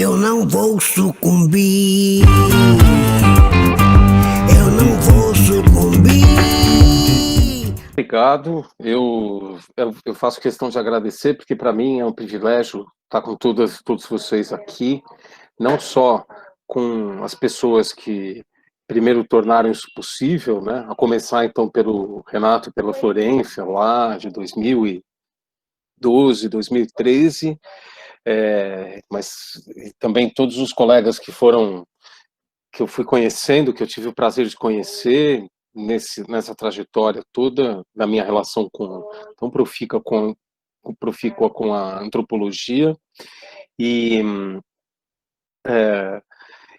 Eu não vou sucumbir. Eu não vou sucumbir. Obrigado. Eu faço questão de agradecer, porque para mim é um privilégio estar com todos vocês aqui, não só com as pessoas que primeiro tornaram isso possível, né? A começar então pelo Renato e pela Florência, lá de 2012, 2013, mas também todos os colegas que eu fui conhecendo, que eu tive o prazer de conhecer nessa trajetória toda da minha relação tão profícua com a antropologia. E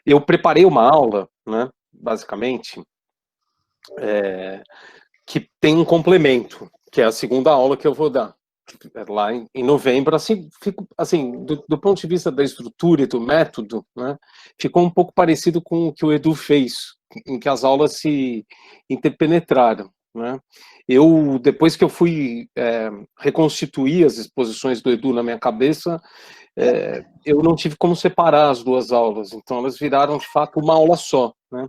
eu preparei uma aula, né, basicamente, que tem um complemento, que é a segunda aula que eu vou dar lá em novembro. Assim, do ponto de vista da estrutura e do método, né, ficou um pouco parecido com o que o Edu fez, em que as aulas se interpenetraram, né. Depois que eu fui reconstituir as exposições do Edu na minha cabeça, eu não tive como separar as duas aulas, então elas viraram, de fato, uma aula só, né.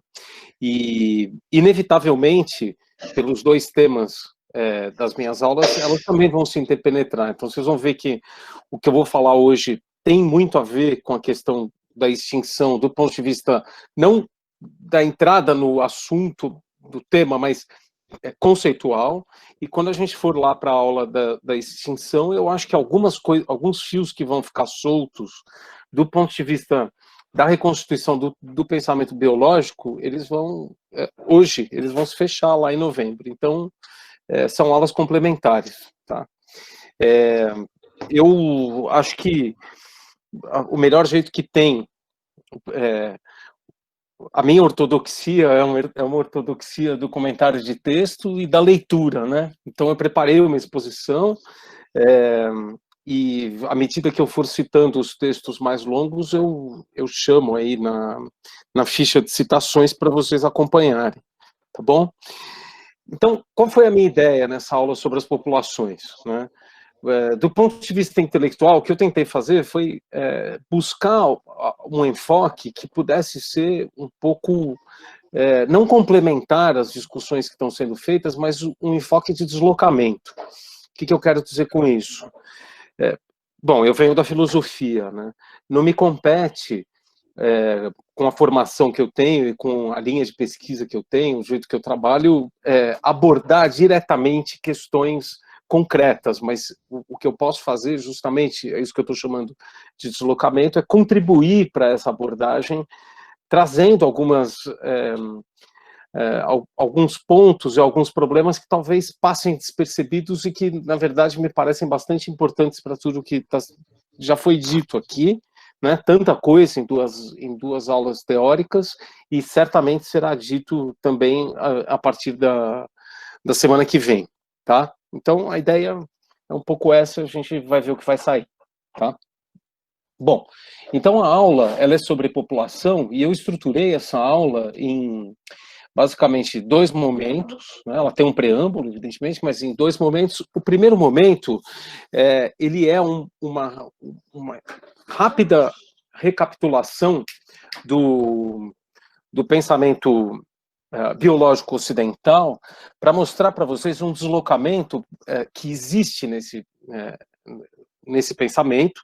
E, inevitavelmente, pelos dois temas das minhas aulas, elas também vão se interpenetrar. Então, vocês vão ver que o que eu vou falar hoje tem muito a ver com a questão da extinção, do ponto de vista, não da entrada no assunto do tema, mas conceitual. E quando a gente for lá para a aula da extinção, eu acho que alguns fios que vão ficar soltos, do ponto de vista da reconstituição do pensamento biológico, hoje, eles vão se fechar lá em novembro. Então, são aulas complementares, tá? Eu acho que o melhor jeito que tem, a minha ortodoxia é uma ortodoxia do comentário de texto e da leitura, né? Então, eu preparei uma exposição, e à medida que eu for citando os textos mais longos, eu chamo aí na ficha de citações para vocês acompanharem, tá bom? Então, qual foi a minha ideia nessa aula sobre as populações, né? Do ponto de vista intelectual, o que eu tentei fazer foi buscar um enfoque que pudesse ser um pouco, não complementar as discussões que estão sendo feitas, mas um enfoque de deslocamento. O que eu quero dizer com isso? Bom, eu venho da filosofia, né? Não me compete, com a formação que eu tenho e com a linha de pesquisa que eu tenho, o jeito que eu trabalho, abordar diretamente questões concretas, mas o que eu posso fazer, justamente, é isso que eu estou chamando de deslocamento, é contribuir para essa abordagem, trazendo alguns pontos e alguns problemas que talvez passem despercebidos e que, na verdade, me parecem bastante importantes para tudo que já foi dito aqui, né? Tanta coisa em duas aulas teóricas, e certamente será dito também a partir da semana que vem, tá? Então, a ideia é um pouco essa, a gente vai ver o que vai sair, tá? Bom, então a aula, ela é sobre população, e eu estruturei essa aula em, basicamente, dois momentos, né? Ela tem um preâmbulo, evidentemente, mas em dois momentos. O primeiro momento, ele é uma rápida recapitulação do pensamento biológico ocidental, para mostrar para vocês um deslocamento que existe nesse pensamento.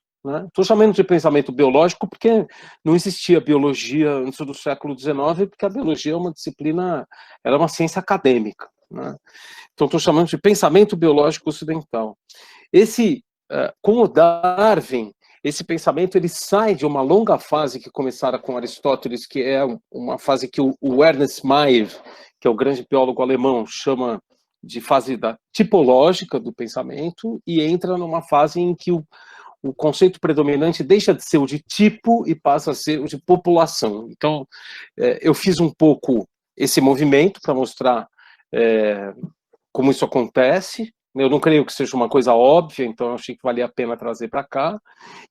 Estou chamando de pensamento biológico porque não existia biologia antes do século XIX, porque a biologia é uma disciplina, ela é uma ciência acadêmica, né? Então, estou chamando de pensamento biológico ocidental. Com o Darwin, esse pensamento ele sai de uma longa fase que começara com Aristóteles, que é uma fase que o Ernest Mayr, que é o grande biólogo alemão, chama de fase tipológica do pensamento, e entra numa fase em que o conceito predominante deixa de ser o de tipo e passa a ser o de população. Então, eu fiz um pouco esse movimento para mostrar como isso acontece. Eu não creio que seja uma coisa óbvia, então eu achei que valia a pena trazer para cá.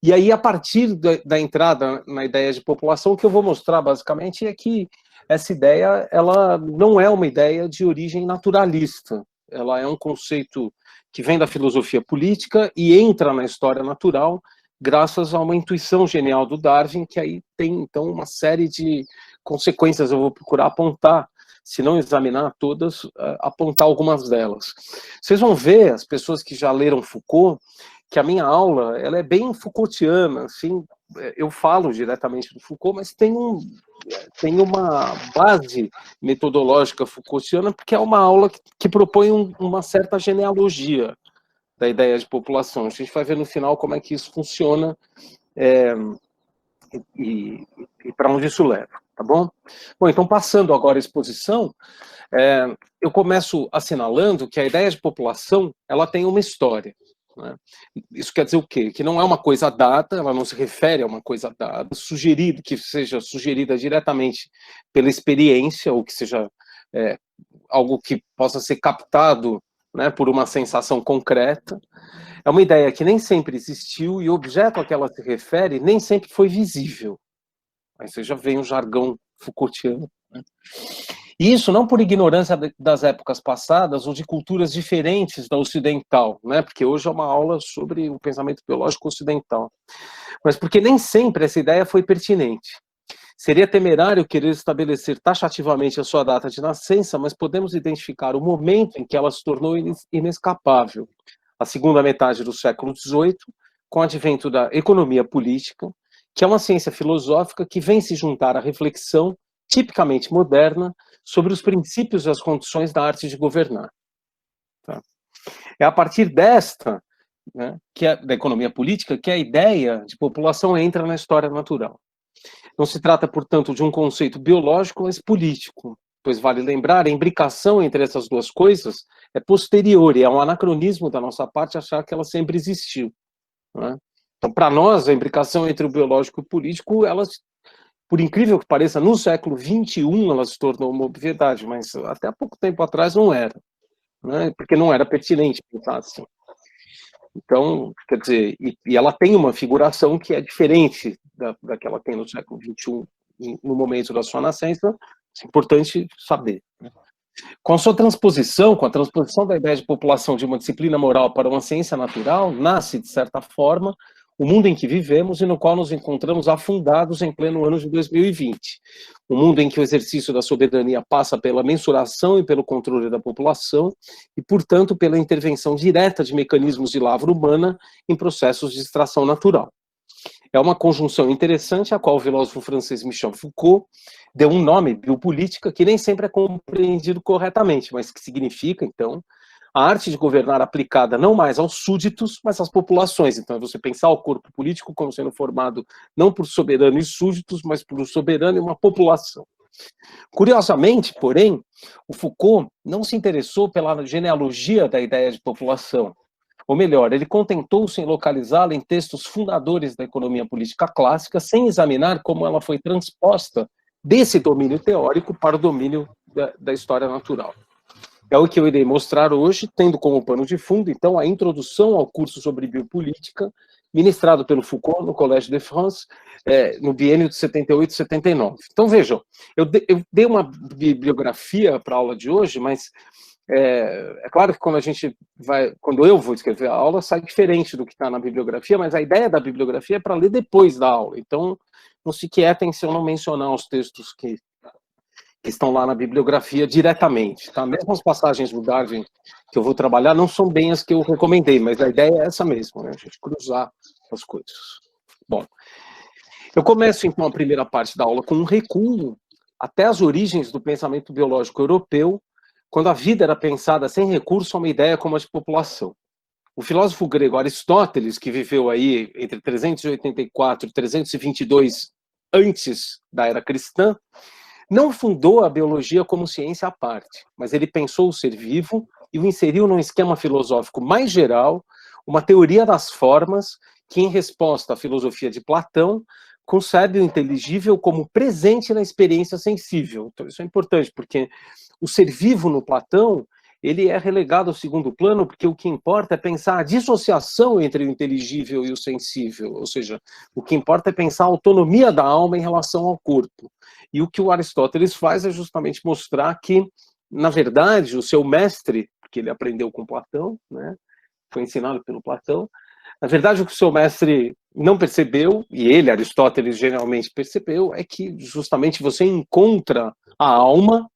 E aí, a partir da entrada na ideia de população, o que eu vou mostrar, basicamente, é que essa ideia, ela não é uma ideia de origem naturalista. Ela é um conceito que vem da filosofia política e entra na história natural graças a uma intuição genial do Darwin, que aí tem, então, uma série de consequências. Eu vou procurar apontar, se não examinar todas, apontar algumas delas. Vocês vão ver, as pessoas que já leram Foucault, que a minha aula ela é bem Foucaultiana, assim, eu falo diretamente do Foucault, mas tem uma base metodológica Foucaultiana, porque é uma aula que propõe uma certa genealogia da ideia de população. A gente vai ver no final como é que isso funciona e para onde isso leva, tá bom? Bom, então, passando agora a exposição, eu começo assinalando que a ideia de população ela tem uma história. Né? Isso quer dizer o quê? Que não é uma coisa dada, ela não se refere a uma coisa dada, sugerido que seja sugerida diretamente pela experiência, ou que seja algo que possa ser captado, né, por uma sensação concreta. É uma ideia que nem sempre existiu e o objeto a que ela se refere nem sempre foi visível. Aí você já vem o jargão Foucaultiano. Né? E isso não por ignorância das épocas passadas ou de culturas diferentes da ocidental, né? Porque hoje é uma aula sobre o pensamento biológico ocidental, mas porque nem sempre essa ideia foi pertinente. Seria temerário querer estabelecer taxativamente a sua data de nascença, mas podemos identificar o momento em que ela se tornou inescapável, a segunda metade do século XVIII, com o advento da economia política, que é uma ciência filosófica que vem se juntar à reflexão tipicamente moderna sobre os princípios e as condições da arte de governar. Tá? É a partir desta, né, da economia política, que a ideia de população entra na história natural. Não se trata, portanto, de um conceito biológico, mas político, pois vale lembrar, a imbricação entre essas duas coisas é posterior, e é um anacronismo da nossa parte achar que ela sempre existiu. Né? Então, para nós, a imbricação entre o biológico e o político, ela, por incrível que pareça, no século XXI ela se tornou uma obviedade, mas até há pouco tempo atrás não era, né? Porque não era pertinente pensar assim. Então, quer dizer, e ela tem uma figuração que é diferente da que ela tem no século XXI, no momento da sua nascença, é importante saber. Com a transposição da ideia de população de uma disciplina moral para uma ciência natural, nasce, de certa forma, o mundo em que vivemos e no qual nos encontramos afundados em pleno ano de 2020. Um mundo em que o exercício da soberania passa pela mensuração e pelo controle da população e, portanto, pela intervenção direta de mecanismos de lavra humana em processos de extração natural. É uma conjunção interessante a qual o filósofo francês Michel Foucault deu um nome, biopolítica, que nem sempre é compreendido corretamente, mas que significa, então, a arte de governar aplicada não mais aos súditos, mas às populações. Então, é você pensar o corpo político como sendo formado não por soberano e súditos, mas por um soberano e uma população. Curiosamente, porém, o Foucault não se interessou pela genealogia da ideia de população. Ou melhor, ele contentou-se em localizá-la em textos fundadores da economia política clássica, sem examinar como ela foi transposta desse domínio teórico para o domínio da história natural. É o que eu irei mostrar hoje, tendo como pano de fundo, então, a introdução ao curso sobre biopolítica, ministrado pelo Foucault no Collège de France, no biênio de 78 e 79. Então, vejam, eu dei uma bibliografia para a aula de hoje, mas é claro que quando eu vou escrever a aula, sai diferente do que está na bibliografia, mas a ideia da bibliografia é para ler depois da aula. Então, não se quietem se eu não mencionar os textos que estão lá na bibliografia diretamente. Tá? Mesmo as passagens do Darwin que eu vou trabalhar não são bem as que eu recomendei, mas a ideia é essa mesmo, né? A gente cruzar as coisas. Bom, eu começo então a primeira parte da aula com um recuo até as origens do pensamento biológico europeu, quando a vida era pensada sem recurso a uma ideia como a de população. O filósofo grego Aristóteles, que viveu aí entre 384 e 322 antes da era cristã, não fundou a biologia como ciência à parte, mas ele pensou o ser vivo e o inseriu num esquema filosófico mais geral, uma teoria das formas que, em resposta à filosofia de Platão, concebe o inteligível como presente na experiência sensível. Então, isso é importante, porque o ser vivo no Platão, ele é relegado ao segundo plano, porque o que importa é pensar a dissociação entre o inteligível e o sensível, ou seja, o que importa é pensar a autonomia da alma em relação ao corpo. E o que o Aristóteles faz é justamente mostrar que, na verdade, o seu mestre, porque ele aprendeu com Platão, né, foi ensinado pelo Platão, Na verdade, o que o seu mestre não percebeu, e ele, Aristóteles, geralmente percebeu, é que justamente você encontra a alma,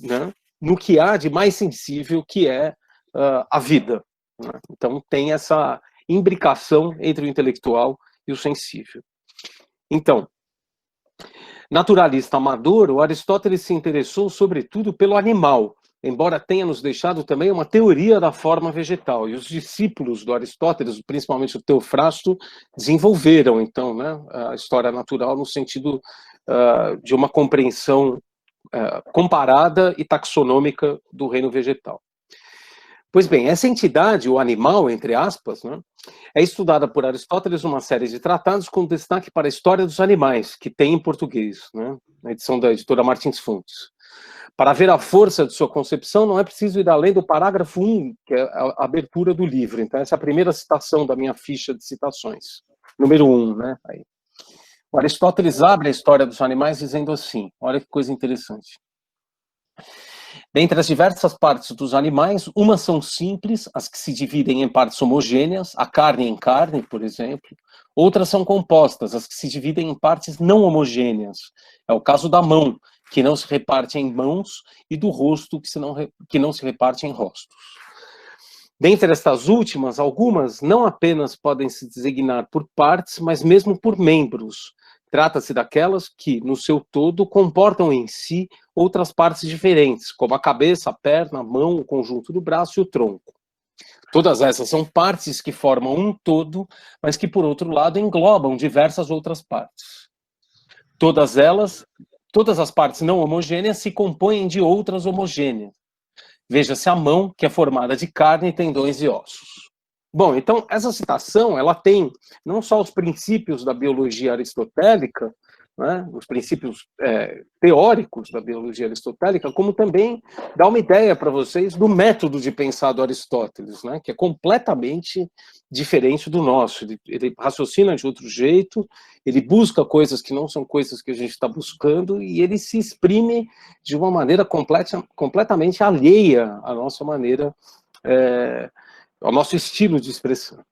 né, no que há de mais sensível, que é a vida. Né? Então, tem essa imbricação entre o intelectual e o sensível. Então, naturalista amador, o Aristóteles se interessou sobretudo pelo animal, embora tenha nos deixado também uma teoria da forma vegetal. E os discípulos do Aristóteles, principalmente o Teofrasto, desenvolveram, então, né, a história natural no sentido de uma compreensão comparada e taxonômica do reino vegetal. Pois bem, essa entidade, o animal, entre aspas, né, é estudada por Aristóteles numa série de tratados com destaque para a história dos animais, que tem em português, né, na edição da editora Martins Fontes. Para ver a força de sua concepção, não é preciso ir além do parágrafo 1, que é a abertura do livro. Então, essa é a primeira citação da minha ficha de citações. Número 1, né? Aí. O Aristóteles abre a história dos animais dizendo assim, olha que coisa interessante. Dentre as diversas partes dos animais, umas são simples, as que se dividem em partes homogêneas, a carne em carne, por exemplo. Outras são compostas, as que se dividem em partes não homogêneas. É o caso da mão, que não se reparte em mãos, e do rosto, que não se reparte em rostos. Dentre estas últimas, algumas não apenas podem se designar por partes, mas mesmo por membros. Trata-se daquelas que, no seu todo, comportam em si outras partes diferentes, como a cabeça, a perna, a mão, o conjunto do braço e o tronco. Todas essas são partes que formam um todo, mas que, por outro lado, englobam diversas outras partes. Todas as partes não homogêneas se compõem de outras homogêneas. Veja-se a mão, que é formada de carne, tendões e ossos. Bom, então, essa citação, ela tem não só os princípios da biologia aristotélica, né, os princípios teóricos da biologia aristotélica, como também dá uma ideia para vocês do método de pensar do Aristóteles, né, que é completamente diferente do nosso. Ele raciocina de outro jeito, ele busca coisas que não são coisas que a gente está buscando, e ele se exprime de uma maneira completamente alheia à nossa maneira, ao nosso estilo de expressão.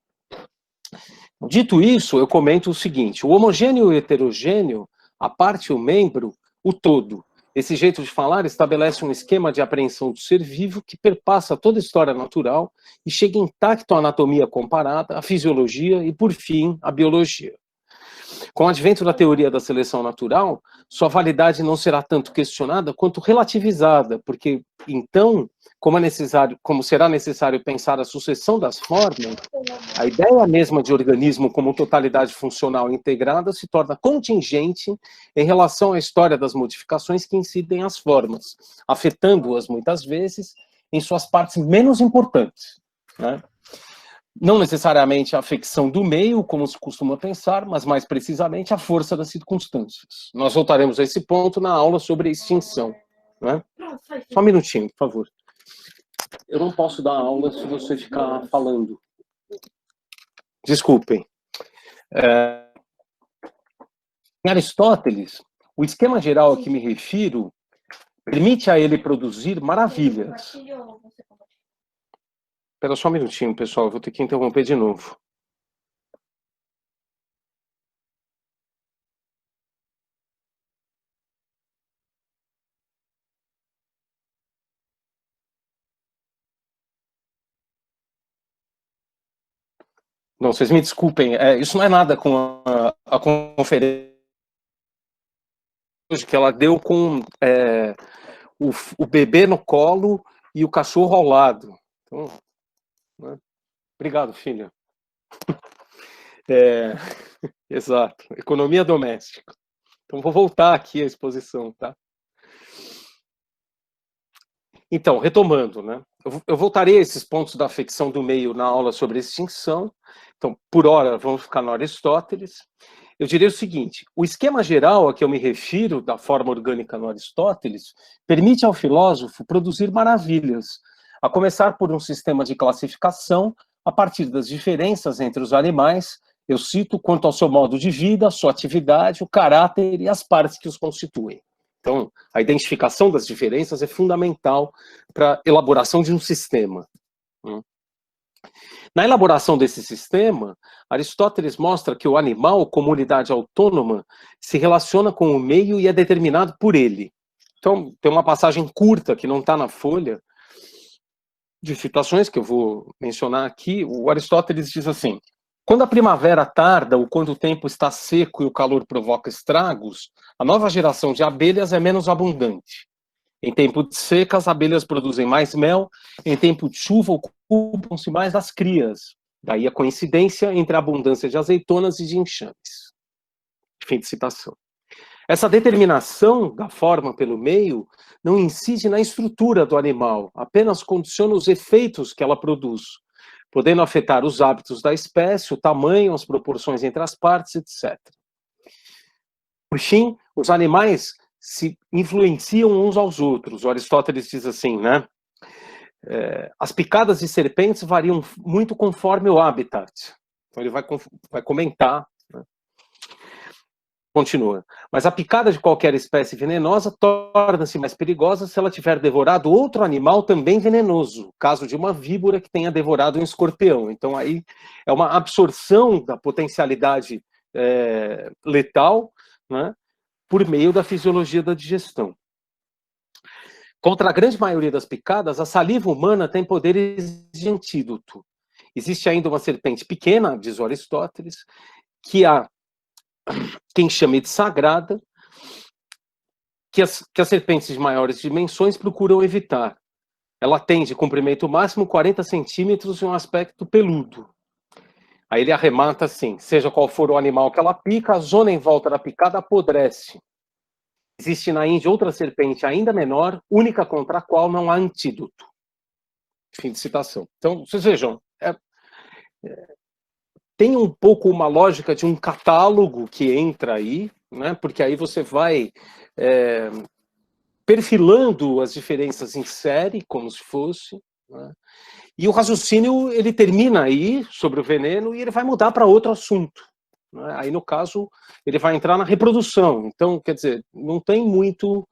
Dito isso, eu comento o seguinte: o homogêneo e o heterogêneo, a parte e o membro, o todo. Esse jeito de falar estabelece um esquema de apreensão do ser vivo que perpassa toda a história natural e chega intacto à anatomia comparada, à fisiologia e, por fim, à biologia. Com o advento da teoria da seleção natural, sua validade não será tanto questionada quanto relativizada, porque, então, como será necessário pensar a sucessão das formas, a ideia mesma de organismo como totalidade funcional integrada se torna contingente em relação à história das modificações que incidem as formas, afetando-as, muitas vezes, em suas partes menos importantes, né? Não necessariamente a afecção do meio, como se costuma pensar, mas mais precisamente a força das circunstâncias. Nós voltaremos a esse ponto na aula sobre a extinção, né? Só um minutinho, por favor. Eu não posso dar aula se você ficar falando. Desculpem. Em Aristóteles, o esquema geral a que me refiro permite a ele produzir maravilhas. Espera só um minutinho, pessoal, eu vou ter que interromper de novo. Não, vocês me desculpem, isso não é nada com a conferência que ela deu com o bebê no colo e o cachorro ao lado. Então, né? Obrigado, filha. Exato, economia doméstica. Então, vou voltar aqui à exposição, tá? Então, retomando, né? Eu voltarei a esses pontos da afecção do meio na aula sobre extinção. Então, por hora, vamos ficar no Aristóteles. Eu diria o seguinte: o esquema geral a que eu me refiro, da forma orgânica no Aristóteles, permite ao filósofo produzir maravilhas, a começar por um sistema de classificação a partir das diferenças entre os animais, eu cito, quanto ao seu modo de vida, sua atividade, o caráter e as partes que os constituem. Então, a identificação das diferenças é fundamental para a elaboração de um sistema. Na elaboração desse sistema, Aristóteles mostra que o animal, como unidade autônoma, se relaciona com o meio e é determinado por ele. Então, tem uma passagem curta que não está na folha, de citações que eu vou mencionar aqui. O Aristóteles diz assim: quando a primavera tarda ou quando o tempo está seco e o calor provoca estragos, a nova geração de abelhas é menos abundante. Em tempo de seca, as abelhas produzem mais mel, em tempo de chuva, ocupam-se mais das crias. Daí a coincidência entre a abundância de azeitonas e de enxames. Fim de citação. Essa determinação da forma pelo meio não incide na estrutura do animal, apenas condiciona os efeitos que ela produz, podendo afetar os hábitos da espécie, o tamanho, as proporções entre as partes, etc. Por fim, os animais se influenciam uns aos outros. O Aristóteles diz assim, né? As picadas de serpentes variam muito conforme o habitat. Então ele vai comentar, né? Continua. Mas a picada de qualquer espécie venenosa torna-se mais perigosa se ela tiver devorado outro animal também venenoso, caso de uma víbora que tenha devorado um escorpião. Então aí é uma absorção da potencialidade letal, né, por meio da fisiologia da digestão. Contra a grande maioria das picadas, a saliva humana tem poderes de antídoto. Existe ainda uma serpente pequena, diz o Aristóteles, que há quem chame de sagrada, que as serpentes de maiores dimensões procuram evitar. Ela tem de comprimento máximo 40 centímetros e um aspecto peludo. Aí ele arremata assim: seja qual for o animal que ela pica, a zona em volta da picada apodrece. Existe na Índia outra serpente ainda menor, única contra a qual não há antídoto. Fim de citação. Então, vocês vejam, tem um pouco uma lógica de um catálogo que entra aí, né? Porque aí você vai perfilando as diferenças em série, como se fosse, né? E o raciocínio, ele termina aí, sobre o veneno, e ele vai mudar para outro assunto, né? Aí, no caso, ele vai entrar na reprodução. Então, quer dizer, não tem muito...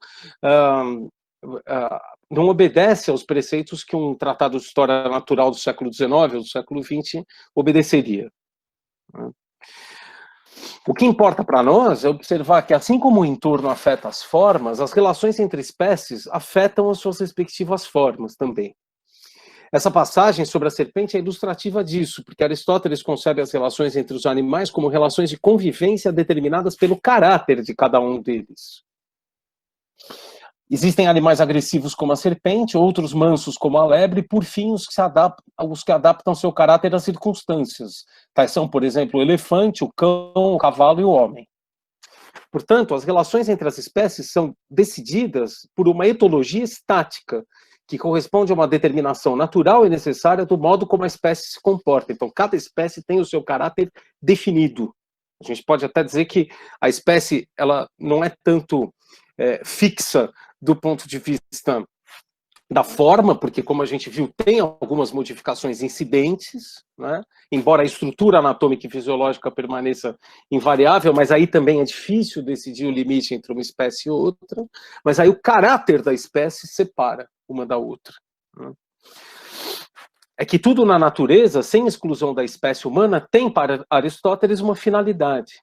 não obedece aos preceitos que um tratado de história natural do século XIX ou do século XX obedeceria. O que importa para nós é observar que, assim como o entorno afeta as formas, as relações entre espécies afetam as suas respectivas formas também. Essa passagem sobre a serpente é ilustrativa disso, porque Aristóteles concebe as relações entre os animais como relações de convivência determinadas pelo caráter de cada um deles. Existem animais agressivos como a serpente, outros mansos como a lebre, e, por fim, os que adaptam seu caráter às circunstâncias. Tais são, por exemplo, o elefante, o cão, o cavalo e o homem. Portanto, as relações entre as espécies são decididas por uma etologia estática, que corresponde a uma determinação natural e necessária do modo como a espécie se comporta. Então, cada espécie tem o seu caráter definido. A gente pode até dizer que a espécie ela não é tanto fixa do ponto de vista da forma, porque, como a gente viu, tem algumas modificações incidentes, né? Embora a estrutura anatômica e fisiológica permaneça invariável, mas aí também é difícil decidir o limite entre uma espécie e outra, mas aí o caráter da espécie separa uma da outra, né? É que tudo na natureza, sem exclusão da espécie humana, tem para Aristóteles uma finalidade.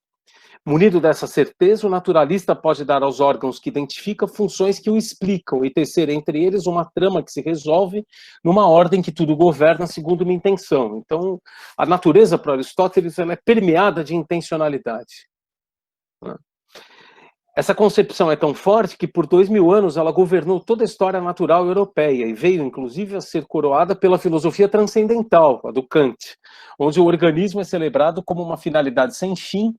Munido dessa certeza, o naturalista pode dar aos órgãos que identifica funções que o explicam e tecer entre eles uma trama que se resolve numa ordem que tudo governa segundo uma intenção. Então, a natureza, para Aristóteles, ela é permeada de intencionalidade. Essa concepção é tão forte que por 2000 anos ela governou toda a história natural europeia e veio, inclusive, a ser coroada pela filosofia transcendental, a do Kant, onde o organismo é celebrado como uma finalidade sem fim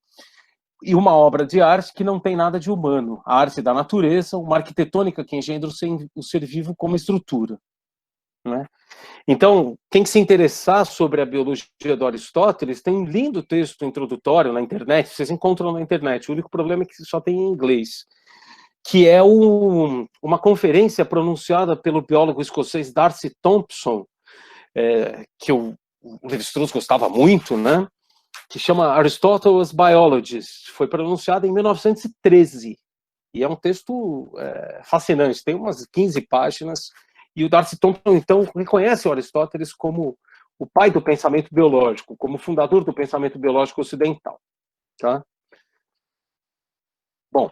e uma obra de arte que não tem nada de humano, a arte da natureza, uma arquitetônica que engendra o ser vivo como estrutura, né? Então, quem se interessar sobre a biologia do Aristóteles, tem um lindo texto introdutório na internet, vocês encontram na internet, o único problema é que só tem em inglês, que é uma conferência pronunciada pelo biólogo escocês Darcy Thompson, que o Levi-Strauss gostava muito, né? Que chama Aristotle's Biologist, foi pronunciado em 1913, e é um texto fascinante, tem umas 15 páginas, e o Darcy Thompson, então, reconhece o Aristóteles como o pai do pensamento biológico, como fundador do pensamento biológico ocidental. Tá? Bom,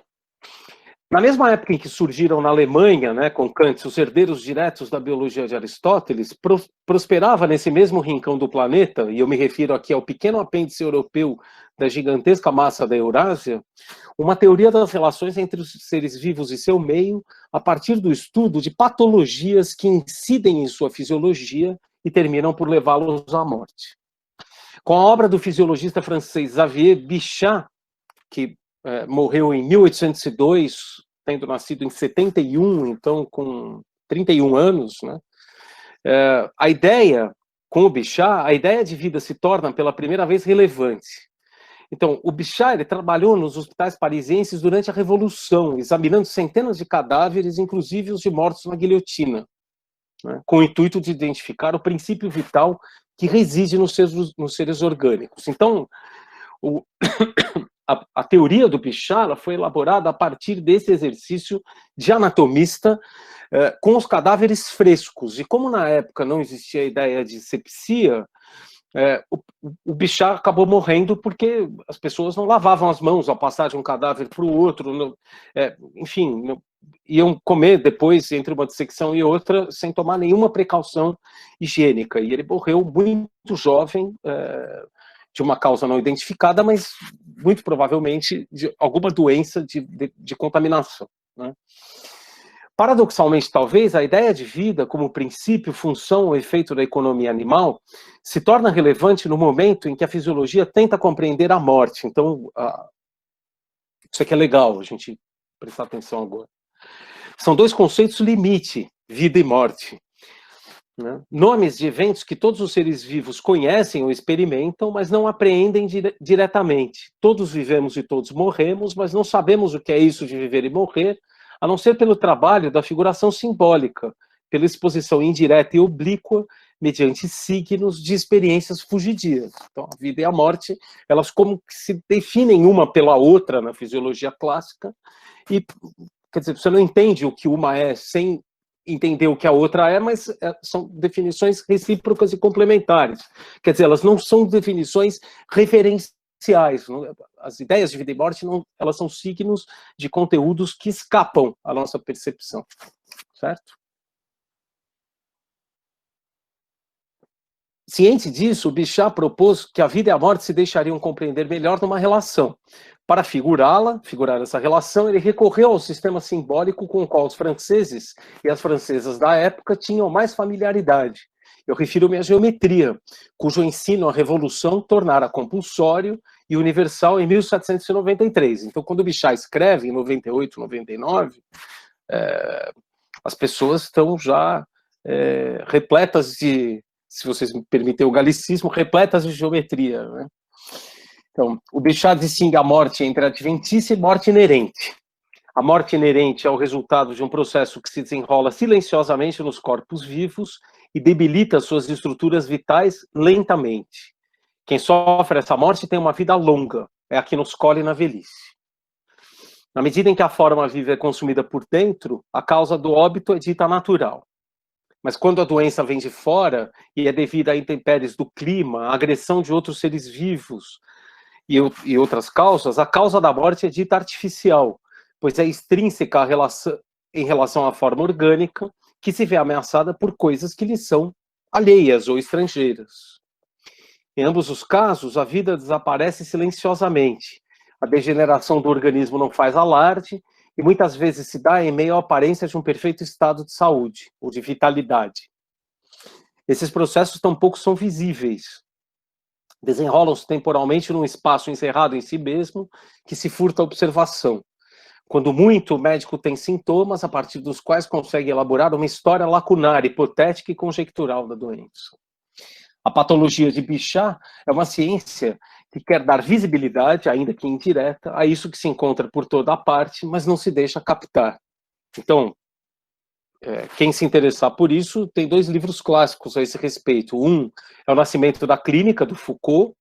na mesma época em que surgiram na Alemanha, né, com Kant, os herdeiros diretos da biologia de Aristóteles, prosperava nesse mesmo rincão do planeta, e eu me refiro aqui ao pequeno apêndice europeu da gigantesca massa da Eurásia, uma teoria das relações entre os seres vivos e seu meio, a partir do estudo de patologias que incidem em sua fisiologia e terminam por levá-los à morte. Com a obra do fisiologista francês Xavier Bichat, que morreu em 1802, tendo nascido em 71, então com 31 anos, né? A ideia, com o Bichat, a ideia de vida se torna pela primeira vez relevante. Então, o Bichat ele trabalhou nos hospitais parisienses durante a Revolução, examinando centenas de cadáveres, inclusive os de mortos na guilhotina, né, com o intuito de identificar o princípio vital que reside nos seres orgânicos. Então, a teoria do Bichat foi elaborada a partir desse exercício de anatomista com os cadáveres frescos. E como na época não existia a ideia de sepsia, o Bichat acabou morrendo porque as pessoas não lavavam as mãos ao passar de um cadáver para o outro, enfim, iam comer depois, entre uma dissecção e outra, sem tomar nenhuma precaução higiênica. E ele morreu muito jovem, de uma causa não identificada, mas muito provavelmente de alguma doença de contaminação, né? Paradoxalmente, talvez, a ideia de vida como princípio, função ou efeito da economia animal se torna relevante no momento em que a fisiologia tenta compreender a morte. Então, isso aqui é legal, a gente prestar atenção agora. São dois conceitos limite, vida e morte, né? Nomes de eventos que todos os seres vivos conhecem ou experimentam, mas não apreendem diretamente. Todos vivemos e todos morremos, mas não sabemos o que é isso de viver e morrer, a não ser pelo trabalho da figuração simbólica, pela exposição indireta e oblíqua, mediante signos de experiências fugidias. Então, a vida e a morte, elas como que se definem uma pela outra na fisiologia clássica, e, quer dizer, você não entende o que uma é sem entender o que a outra é, mas são definições recíprocas e complementares. Quer dizer, elas não são definições referenciais. As ideias de vida e morte, elas são signos de conteúdos que escapam à nossa percepção, certo? Ciente disso, o Bichat propôs que a vida e a morte se deixariam compreender melhor numa relação. Para figurar essa relação, ele recorreu ao sistema simbólico com o qual os franceses e as francesas da época tinham mais familiaridade. Eu refiro-me à geometria, cujo ensino à Revolução tornara compulsório e universal em 1793. Então, quando o Bichat escreve, em 98, 99, as pessoas estão já repletas de, se vocês me permitem o galicismo, repletas de geometria, né? Então, o Bichat distingue a morte entre adventícia e morte inerente. A morte inerente é o resultado de um processo que se desenrola silenciosamente nos corpos vivos e debilita suas estruturas vitais lentamente. Quem sofre essa morte tem uma vida longa, é a que nos colhe na velhice. Na medida em que a forma viva é consumida por dentro, a causa do óbito é dita natural. Mas quando a doença vem de fora e é devida a intempéries do clima, a agressão de outros seres vivos e outras causas, a causa da morte é dita artificial, pois é extrínseca em relação à forma orgânica, que se vê ameaçada por coisas que lhe são alheias ou estrangeiras. Em ambos os casos, a vida desaparece silenciosamente. A degeneração do organismo não faz alarde e muitas vezes se dá em meio à aparência de um perfeito estado de saúde ou de vitalidade. Esses processos tampouco são visíveis. Desenrolam-se temporalmente num espaço encerrado em si mesmo, que se furta à observação. Quando muito, o médico tem sintomas a partir dos quais consegue elaborar uma história lacunar, hipotética e conjectural da doença. A patologia de Bichat é uma ciência que quer dar visibilidade, ainda que indireta, a isso que se encontra por toda a parte, mas não se deixa captar. Então, quem se interessar por isso, tem dois livros clássicos a esse respeito. Um é O Nascimento da Clínica, do Foucault,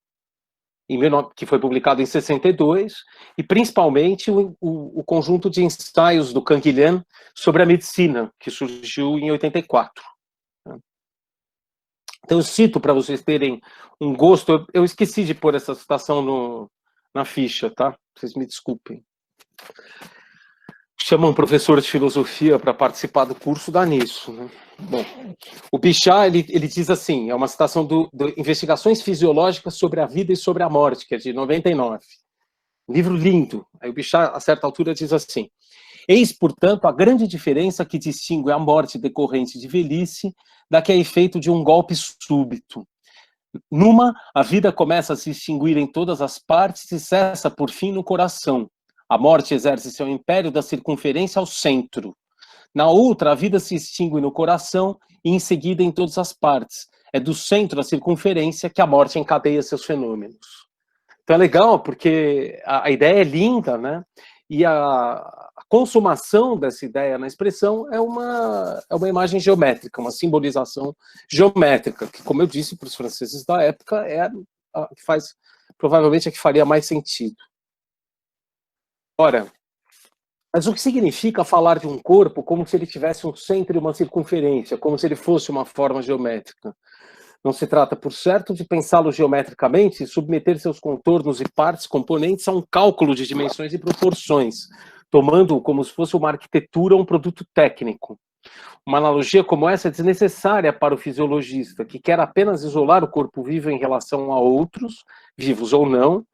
que foi publicado em 62, e principalmente o conjunto de ensaios do Canguilhem sobre a medicina, que surgiu em 84. Então eu cito para vocês terem um gosto, eu esqueci de pôr essa citação na ficha, tá? Vocês me desculpem. Chama um professor de filosofia para participar do curso, dá nisso, né? Bom, o Bichat, ele diz assim, é uma citação do Investigações Fisiológicas sobre a Vida e sobre a Morte, que é de 99. Um livro lindo. Aí o Bichat, a certa altura, diz assim: eis, portanto, a grande diferença que distingue a morte decorrente de velhice da que é efeito de um golpe súbito. Numa, a vida começa a se extinguir em todas as partes e cessa, por fim, no coração. A morte exerce seu império da circunferência ao centro. Na outra, a vida se extingue no coração e, em seguida, em todas as partes. É do centro à circunferência que a morte encadeia seus fenômenos. Então é legal, porque a ideia é linda, né? E a consumação dessa ideia na expressão é uma imagem geométrica, uma simbolização geométrica, que, como eu disse para os franceses da época, é a que faz, provavelmente, a que faria mais sentido. Ora, mas o que significa falar de um corpo como se ele tivesse um centro e uma circunferência, como se ele fosse uma forma geométrica? Não se trata, por certo, de pensá-lo geometricamente e submeter seus contornos e partes componentes a um cálculo de dimensões e proporções, tomando-o como se fosse uma arquitetura ou um produto técnico. Uma analogia como essa é desnecessária para o fisiologista, que quer apenas isolar o corpo vivo em relação a outros, vivos ou não,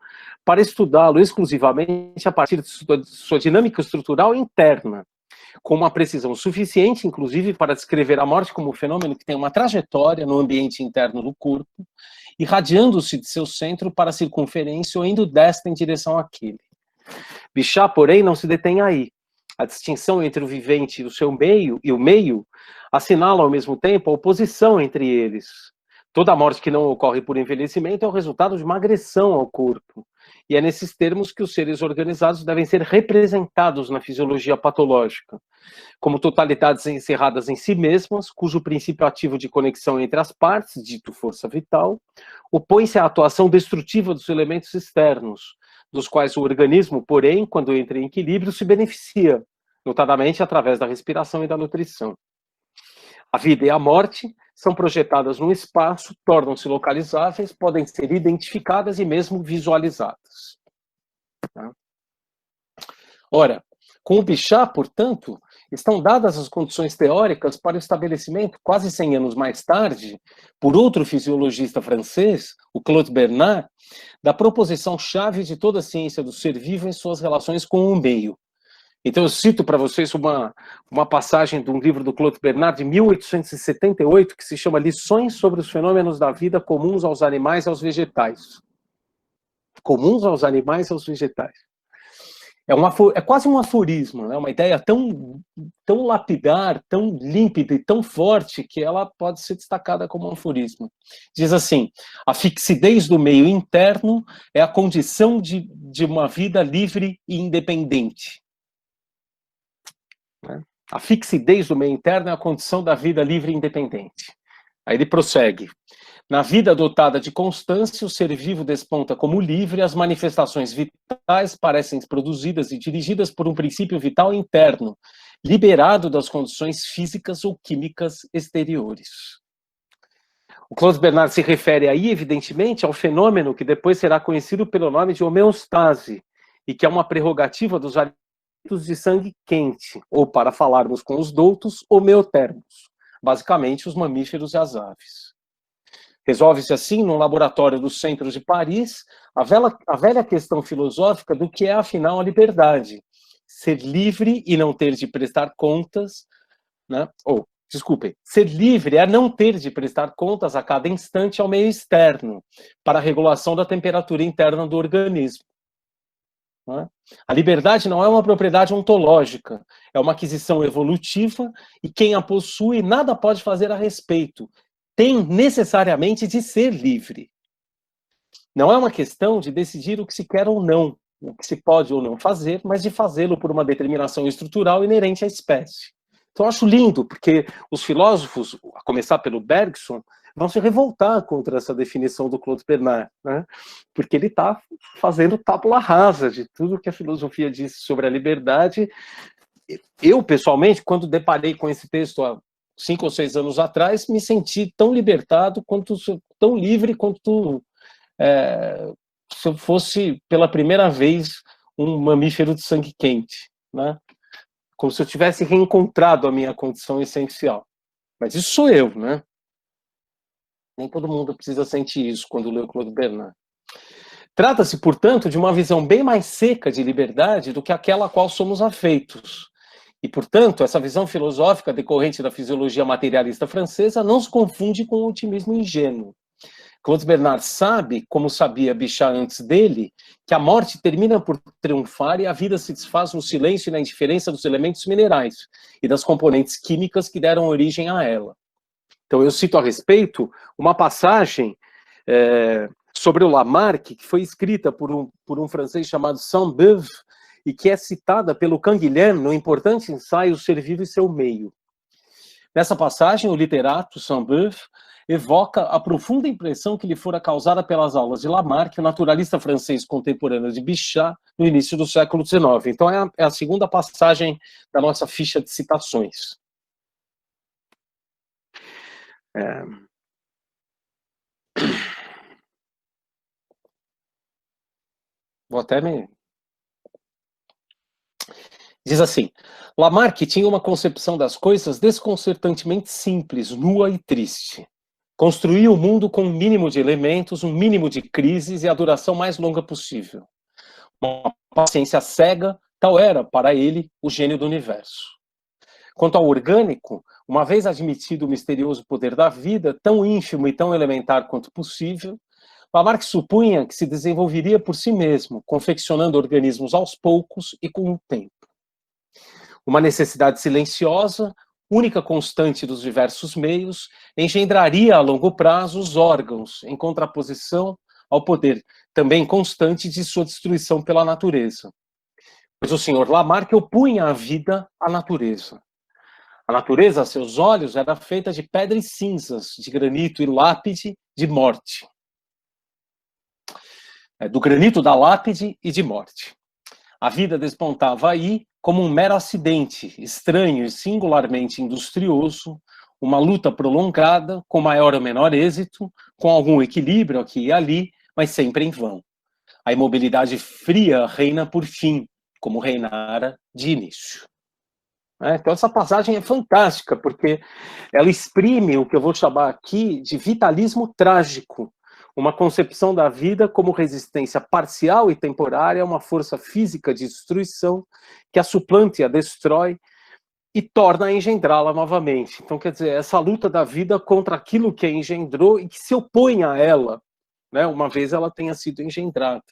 para estudá-lo exclusivamente a partir de sua dinâmica estrutural interna, com uma precisão suficiente, inclusive, para descrever a morte como um fenômeno que tem uma trajetória no ambiente interno do corpo, irradiando-se de seu centro para a circunferência ou indo desta em direção àquele. Bichat, porém, não se detém aí. A distinção entre o vivente e o seu meio, assinala ao mesmo tempo a oposição entre eles. Toda morte que não ocorre por envelhecimento é o resultado de uma agressão ao corpo. E é nesses termos que os seres organizados devem ser representados na fisiologia patológica, como totalidades encerradas em si mesmas, cujo princípio ativo de conexão entre as partes, dito força vital, opõe-se à atuação destrutiva dos elementos externos, dos quais o organismo, porém, quando entra em equilíbrio, se beneficia, notadamente através da respiração e da nutrição. A vida e a morte são projetadas no espaço, tornam-se localizáveis, podem ser identificadas e mesmo visualizadas. Ora, com o Bichat, portanto, estão dadas as condições teóricas para o estabelecimento, quase 100 anos mais tarde, por outro fisiologista francês, o Claude Bernard, da proposição-chave de toda a ciência do ser vivo em suas relações com o meio. Então eu cito para vocês uma passagem de um livro do Claude Bernard, de 1878, que se chama Lições sobre os fenômenos da vida comuns aos animais e aos vegetais. Comuns aos animais e aos vegetais. É quase um aforismo, né? Uma ideia tão lapidar, tão límpida e tão forte, que ela pode ser destacada como um aforismo. Diz assim: a fixidez do meio interno é a condição de uma vida livre e independente. A fixidez do meio interno é a condição da vida livre e independente. Aí ele prossegue. Na vida dotada de constância, o ser vivo desponta como livre, as manifestações vitais parecem produzidas e dirigidas por um princípio vital interno, liberado das condições físicas ou químicas exteriores. O Claude Bernard se refere aí, evidentemente, ao fenômeno que depois será conhecido pelo nome de homeostase, e que é uma prerrogativa dos alimentos de sangue quente, ou, para falarmos com os doutos, homeotermos, basicamente os mamíferos e as aves. Resolve-se assim, no laboratório dos centros de Paris, a velha questão filosófica do que é, afinal, a liberdade. Ser livre e não ter de prestar contas, né? Ser livre é não ter de prestar contas a cada instante ao meio externo, para a regulação da temperatura interna do organismo. A liberdade não é uma propriedade ontológica, é uma aquisição evolutiva e quem a possui nada pode fazer a respeito. Tem necessariamente de ser livre. Não é uma questão de decidir o que se quer ou não, o que se pode ou não fazer, mas de fazê-lo por uma determinação estrutural inerente à espécie. Então eu acho lindo, porque os filósofos, a começar pelo Bergson, vão se revoltar contra essa definição do Claude Bernard, né? Porque ele está fazendo tábula rasa de tudo que a filosofia disse sobre a liberdade. Eu, pessoalmente, quando deparei com esse texto há 5 ou 6 anos atrás, me senti tão libertado, tão livre quanto se eu fosse, pela primeira vez, um mamífero de sangue quente, né? Como se eu tivesse reencontrado a minha condição essencial. Mas isso sou eu, né? Nem todo mundo precisa sentir isso quando lê o Claude Bernard. Trata-se, portanto, de uma visão bem mais seca de liberdade do que aquela a qual somos afeitos. E, portanto, essa visão filosófica decorrente da fisiologia materialista francesa não se confunde com o otimismo ingênuo. Claude Bernard sabe, como sabia Bichat antes dele, que a morte termina por triunfar e a vida se desfaz no silêncio e na indiferença dos elementos minerais e das componentes químicas que deram origem a ela. Então, eu cito a respeito uma passagem sobre o Lamarck, que foi escrita por um francês chamado Sainte-Beuve, e que é citada pelo Canguilhem no importante ensaio Ser Vivo e Seu Meio. Nessa passagem, o literato Sainte-Beuve evoca a profunda impressão que lhe fora causada pelas aulas de Lamarck, o naturalista francês contemporâneo de Bichat, no início do século XIX. Então, é a segunda passagem da nossa ficha de citações. Vou até me... Diz assim: Lamarck tinha uma concepção das coisas desconcertantemente simples, nua e triste. Construía o mundo com um mínimo de elementos, um mínimo de crises e a duração mais longa possível. Uma paciência cega, tal era, para ele, o gênio do universo. Quanto ao orgânico, uma vez admitido o misterioso poder da vida, tão ínfimo e tão elementar quanto possível, Lamarck supunha que se desenvolveria por si mesmo, confeccionando organismos aos poucos e com o tempo. Uma necessidade silenciosa, única constante dos diversos meios, engendraria a longo prazo os órgãos, em contraposição ao poder também constante de sua destruição pela natureza. Pois o senhor Lamarck opunha a vida à natureza. A natureza, a seus olhos, era feita de pedra e cinzas, de granito e lápide, de morte. Do granito, da lápide e de morte. A vida despontava aí como um mero acidente, estranho e singularmente industrioso, uma luta prolongada, com maior ou menor êxito, com algum equilíbrio aqui e ali, mas sempre em vão. A imobilidade fria reina por fim, como reinara de início. Então essa passagem é fantástica, porque ela exprime o que eu vou chamar aqui de vitalismo trágico, uma concepção da vida como resistência parcial e temporária a uma força física de destruição que a suplanta e a destrói e torna a engendrá-la novamente. Então, quer dizer, essa luta da vida contra aquilo que a engendrou e que se opõe a ela, né, uma vez ela tenha sido engendrada.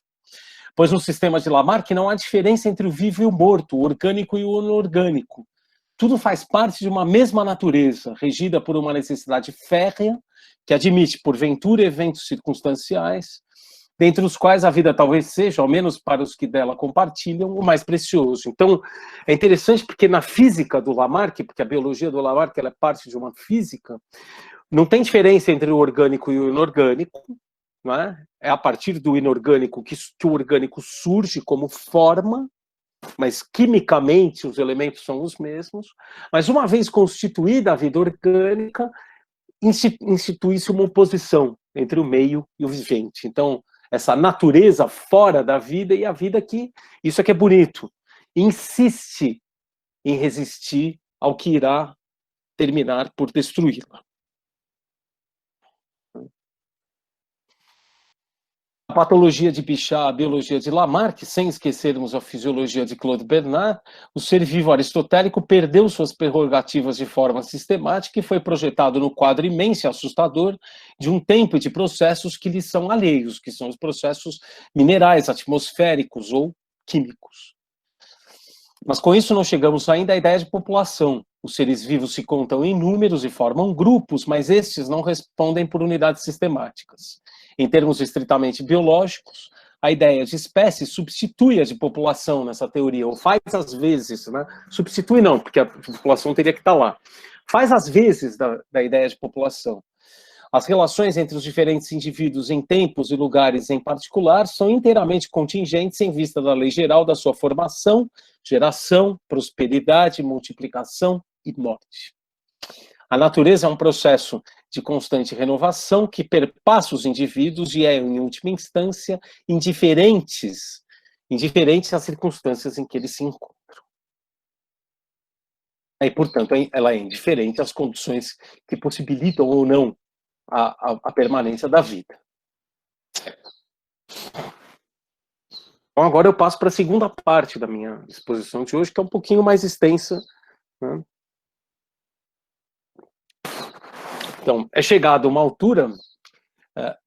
Pois no sistema de Lamarck não há diferença entre o vivo e o morto, o orgânico e o inorgânico. Tudo faz parte de uma mesma natureza, regida por uma necessidade férrea, que admite, porventura, eventos circunstanciais, dentre os quais a vida talvez seja, ao menos para os que dela compartilham, o mais precioso. Então, é interessante porque na física do Lamarck, porque a biologia do Lamarck ela é parte de uma física, não tem diferença entre o orgânico e o inorgânico, não é? É a partir do inorgânico que o orgânico surge como forma, mas quimicamente os elementos são os mesmos, mas uma vez constituída a vida orgânica, institui-se uma oposição entre o meio e o vivente. Então, essa natureza fora da vida e a vida que, isso é que é bonito, insiste em resistir ao que irá terminar por destruí-la. A patologia de Bichat, a biologia de Lamarck, sem esquecermos a fisiologia de Claude Bernard, o ser vivo aristotélico perdeu suas prerrogativas de forma sistemática e foi projetado no quadro imenso e assustador de um tempo e de processos que lhe são alheios, que são os processos minerais, atmosféricos ou químicos. Mas com isso não chegamos ainda à ideia de população. Os seres vivos se contam em números e formam grupos, mas estes não respondem por unidades sistemáticas. Em termos estritamente biológicos, a ideia de espécie substitui a de população nessa teoria, ou faz às vezes, né? Substitui não, porque a população teria que estar lá. Faz às vezes da ideia de população. As relações entre os diferentes indivíduos em tempos e lugares em particular são inteiramente contingentes em vista da lei geral da sua formação, geração, prosperidade, multiplicação e morte. A natureza é um processo de constante renovação que perpassa os indivíduos e é, em última instância, indiferente às circunstâncias em que eles se encontram. E, portanto, ela é indiferente às condições que possibilitam ou não a permanência da vida. Então, agora eu passo para a segunda parte da minha exposição de hoje, que é um pouquinho mais extensa, né? Então, é chegada uma altura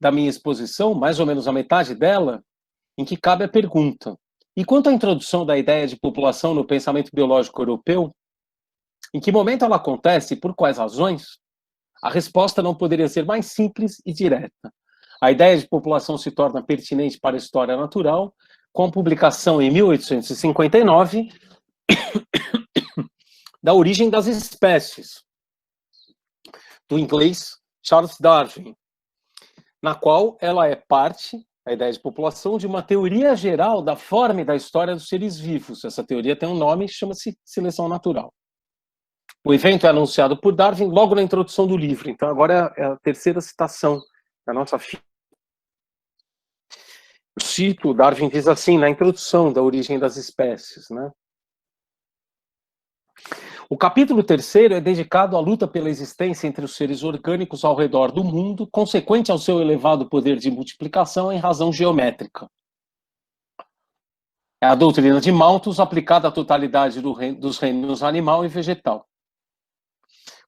da minha exposição, mais ou menos a metade dela, em que cabe a pergunta: e quanto à introdução da ideia de população no pensamento biológico europeu, em que momento ela acontece e por quais razões? A resposta não poderia ser mais simples e direta. A ideia de população se torna pertinente para a história natural com a publicação em 1859 da Origem das Espécies, do inglês Charles Darwin, na qual ela é parte, a ideia de população, de uma teoria geral da forma e da história dos seres vivos. Essa teoria tem um nome, chama-se seleção natural. O evento é anunciado por Darwin logo na introdução do livro. Então, agora é a terceira citação da nossa filha. Eu cito, Darwin diz assim, na introdução da Origem das Espécies, né? O capítulo 3º é dedicado à luta pela existência entre os seres orgânicos ao redor do mundo, consequente ao seu elevado poder de multiplicação em razão geométrica. É a doutrina de Malthus aplicada à totalidade dos reinos animal e vegetal.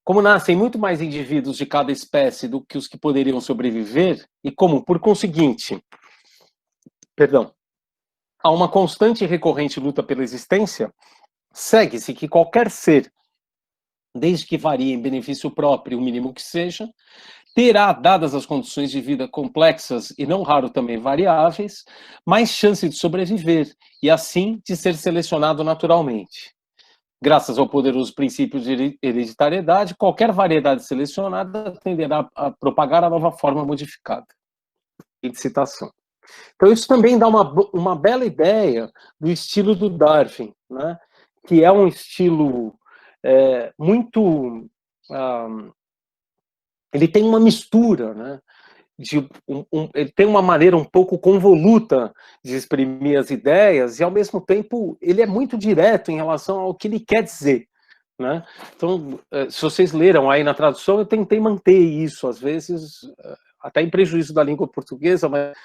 Como nascem muito mais indivíduos de cada espécie do que os que poderiam sobreviver, e como, por conseguinte, há uma constante e recorrente luta pela existência, segue-se que qualquer ser, desde que varie em benefício próprio, o mínimo que seja, terá, dadas as condições de vida complexas e não raro também variáveis, mais chance de sobreviver e, assim, de ser selecionado naturalmente. Graças ao poderoso princípio de hereditariedade, qualquer variedade selecionada tenderá a propagar a nova forma modificada. Fim de citação. Então, isso também dá uma bela ideia do estilo do Darwin, né? Que é um estilo muito... ele tem uma mistura, né? Ele tem uma maneira um pouco convoluta de exprimir as ideias e, ao mesmo tempo, ele é muito direto em relação ao que ele quer dizer, né? Então, se vocês leram aí na tradução, eu tentei manter isso, às vezes, até em prejuízo da língua portuguesa, mas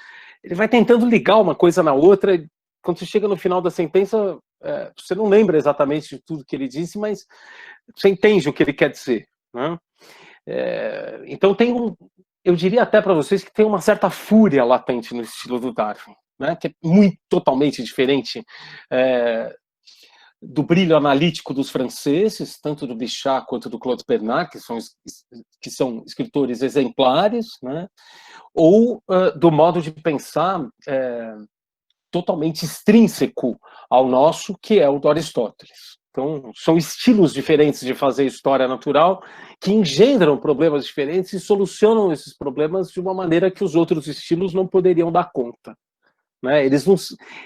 ele vai tentando ligar uma coisa na outra, e quando você chega no final da sentença, você não lembra exatamente de tudo que ele disse, mas você entende o que ele quer dizer, né? Então eu diria até para vocês que tem uma certa fúria latente no estilo do Darwin, né? Que é totalmente diferente do brilho analítico dos franceses, tanto do Bichat quanto do Claude Bernard, que são escritores exemplares, né? Ou do modo de pensar totalmente extrínseco ao nosso, que é o do Aristóteles. Então, são estilos diferentes de fazer história natural que engendram problemas diferentes e solucionam esses problemas de uma maneira que os outros estilos não poderiam dar conta, né? Eles não,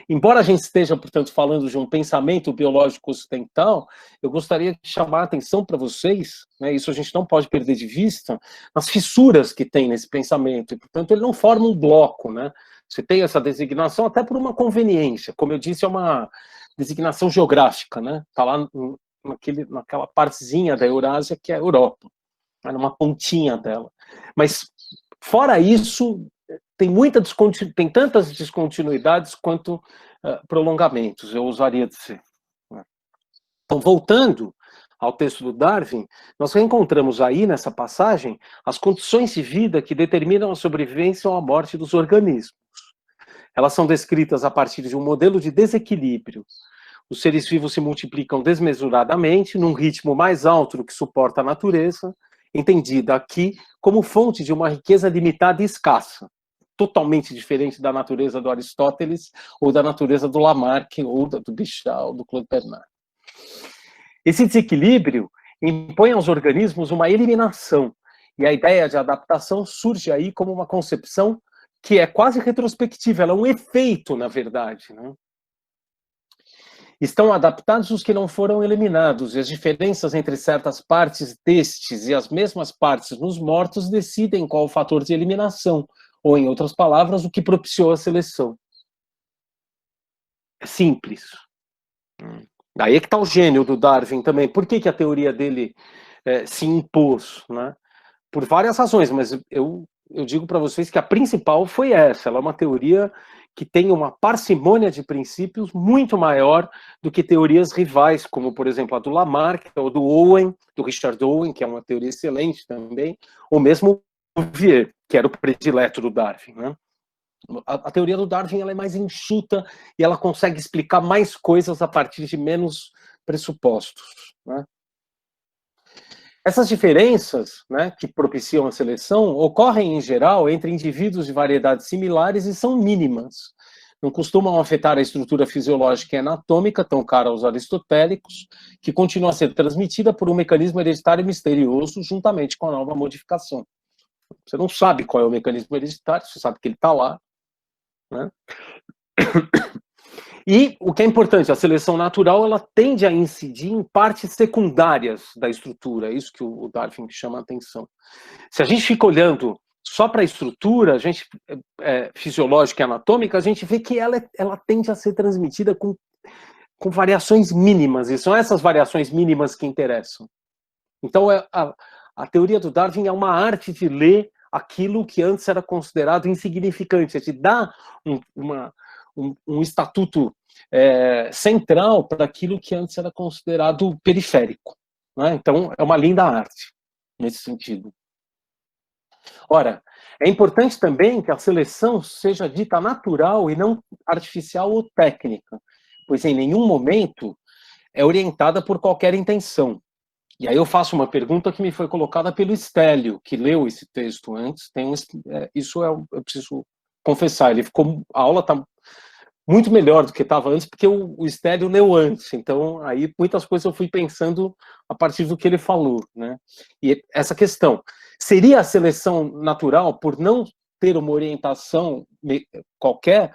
embora a gente esteja, portanto, falando de um pensamento biológico ocidental, eu gostaria de chamar a atenção para vocês, né, isso a gente não pode perder de vista, as fissuras que tem nesse pensamento, e, portanto, ele não forma um bloco, né? Você tem essa designação até por uma conveniência, como eu disse, é uma designação geográfica, né? Está lá naquela partezinha da Eurásia que é a Europa, é numa pontinha dela. Mas, fora isso, tem tantas descontinuidades quanto prolongamentos, eu ousaria dizer. Então, voltando ao texto do Darwin, nós reencontramos aí, nessa passagem, as condições de vida que determinam a sobrevivência ou a morte dos organismos. Elas são descritas a partir de um modelo de desequilíbrio. Os seres vivos se multiplicam desmesuradamente, num ritmo mais alto do que suporta a natureza, entendida aqui como fonte de uma riqueza limitada e escassa, totalmente diferente da natureza do Aristóteles, ou da natureza do Lamarck, ou do Bichat, ou do Claude Bernard. Esse desequilíbrio impõe aos organismos uma eliminação, e a ideia de adaptação surge aí como uma concepção que é quase retrospectiva, ela é um efeito, na verdade, né? Estão adaptados os que não foram eliminados, e as diferenças entre certas partes destes e as mesmas partes nos mortos decidem qual o fator de eliminação, ou, em outras palavras, o que propiciou a seleção. É simples. Aí é que está o gênio do Darwin também. Por que a teoria dele se impôs, né? Por várias razões, mas eu digo para vocês que a principal foi essa. Ela é uma teoria que tem uma parcimônia de princípios muito maior do que teorias rivais, como, por exemplo, a do Lamarck, ou do Owen, do Richard Owen, que é uma teoria excelente também, ou mesmo o Cuvier, que era o predileto do Darwin, né? A teoria do Darwin ela é mais enxuta e ela consegue explicar mais coisas a partir de menos pressupostos, né? Essas diferenças, né, que propiciam a seleção ocorrem, em geral, entre indivíduos de variedades similares e são mínimas. Não costumam afetar a estrutura fisiológica e anatômica, tão cara aos aristotélicos, que continua a ser transmitida por um mecanismo hereditário misterioso, juntamente com a nova modificação. Você não sabe qual é o mecanismo hereditário, você sabe que ele está lá, né? E o que é importante, a seleção natural ela tende a incidir em partes secundárias da estrutura, é isso que o Darwin chama a atenção. Se a gente fica olhando só para a estrutura, a gente, fisiológica e anatômica, a gente vê que ela tende a ser transmitida com variações mínimas, e são essas variações mínimas que interessam. Então, a teoria do Darwin é uma arte de ler aquilo que antes era considerado insignificante, é de dar um estatuto central para aquilo que antes era considerado periférico, né? Então, é uma linda arte, nesse sentido. Ora, é importante também que a seleção seja dita natural e não artificial ou técnica, pois em nenhum momento é orientada por qualquer intenção. E aí eu faço uma pergunta que me foi colocada pelo Stélio, que leu esse texto antes. Eu preciso confessar, a aula está muito melhor do que estava antes, porque o Stélio leu antes. Então, aí muitas coisas eu fui pensando a partir do que ele falou, né? E essa questão, seria a seleção natural por não ter uma orientação qualquer,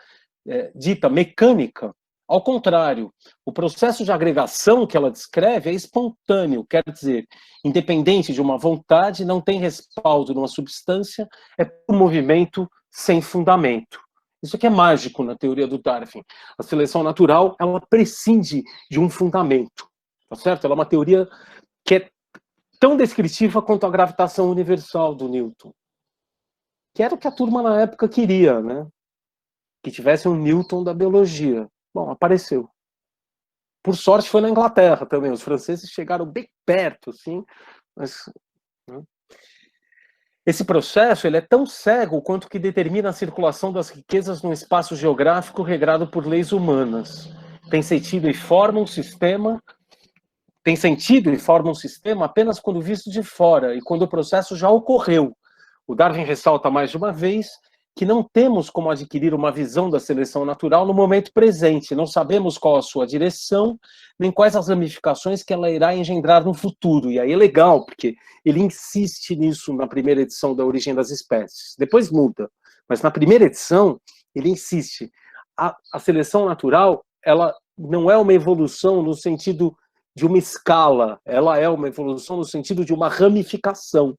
dita mecânica? Ao contrário, o processo de agregação que ela descreve é espontâneo, quer dizer, independente de uma vontade, não tem respaldo numa substância, é um movimento sem fundamento. Isso aqui é mágico na teoria do Darwin. A seleção natural, ela prescinde de um fundamento, tá certo? Ela é uma teoria que é tão descritiva quanto a gravitação universal do Newton, que era o que a turma na época queria, né? Que tivesse um Newton da biologia. Bom, apareceu. Por sorte foi na Inglaterra também, os franceses chegaram bem perto, assim, mas, né? Esse processo ele é tão cego quanto que determina a circulação das riquezas num espaço geográfico regrado por leis humanas. Tem sentido e forma um sistema apenas quando visto de fora e quando o processo já ocorreu. O Darwin ressalta mais de uma vez que não temos como adquirir uma visão da seleção natural no momento presente, não sabemos qual a sua direção, nem quais as ramificações que ela irá engendrar no futuro. E aí é legal, porque ele insiste nisso na primeira edição da Origem das Espécies. Depois muda, mas na primeira edição ele insiste. A seleção natural, ela não é uma evolução no sentido de uma escala, ela é uma evolução no sentido de uma ramificação.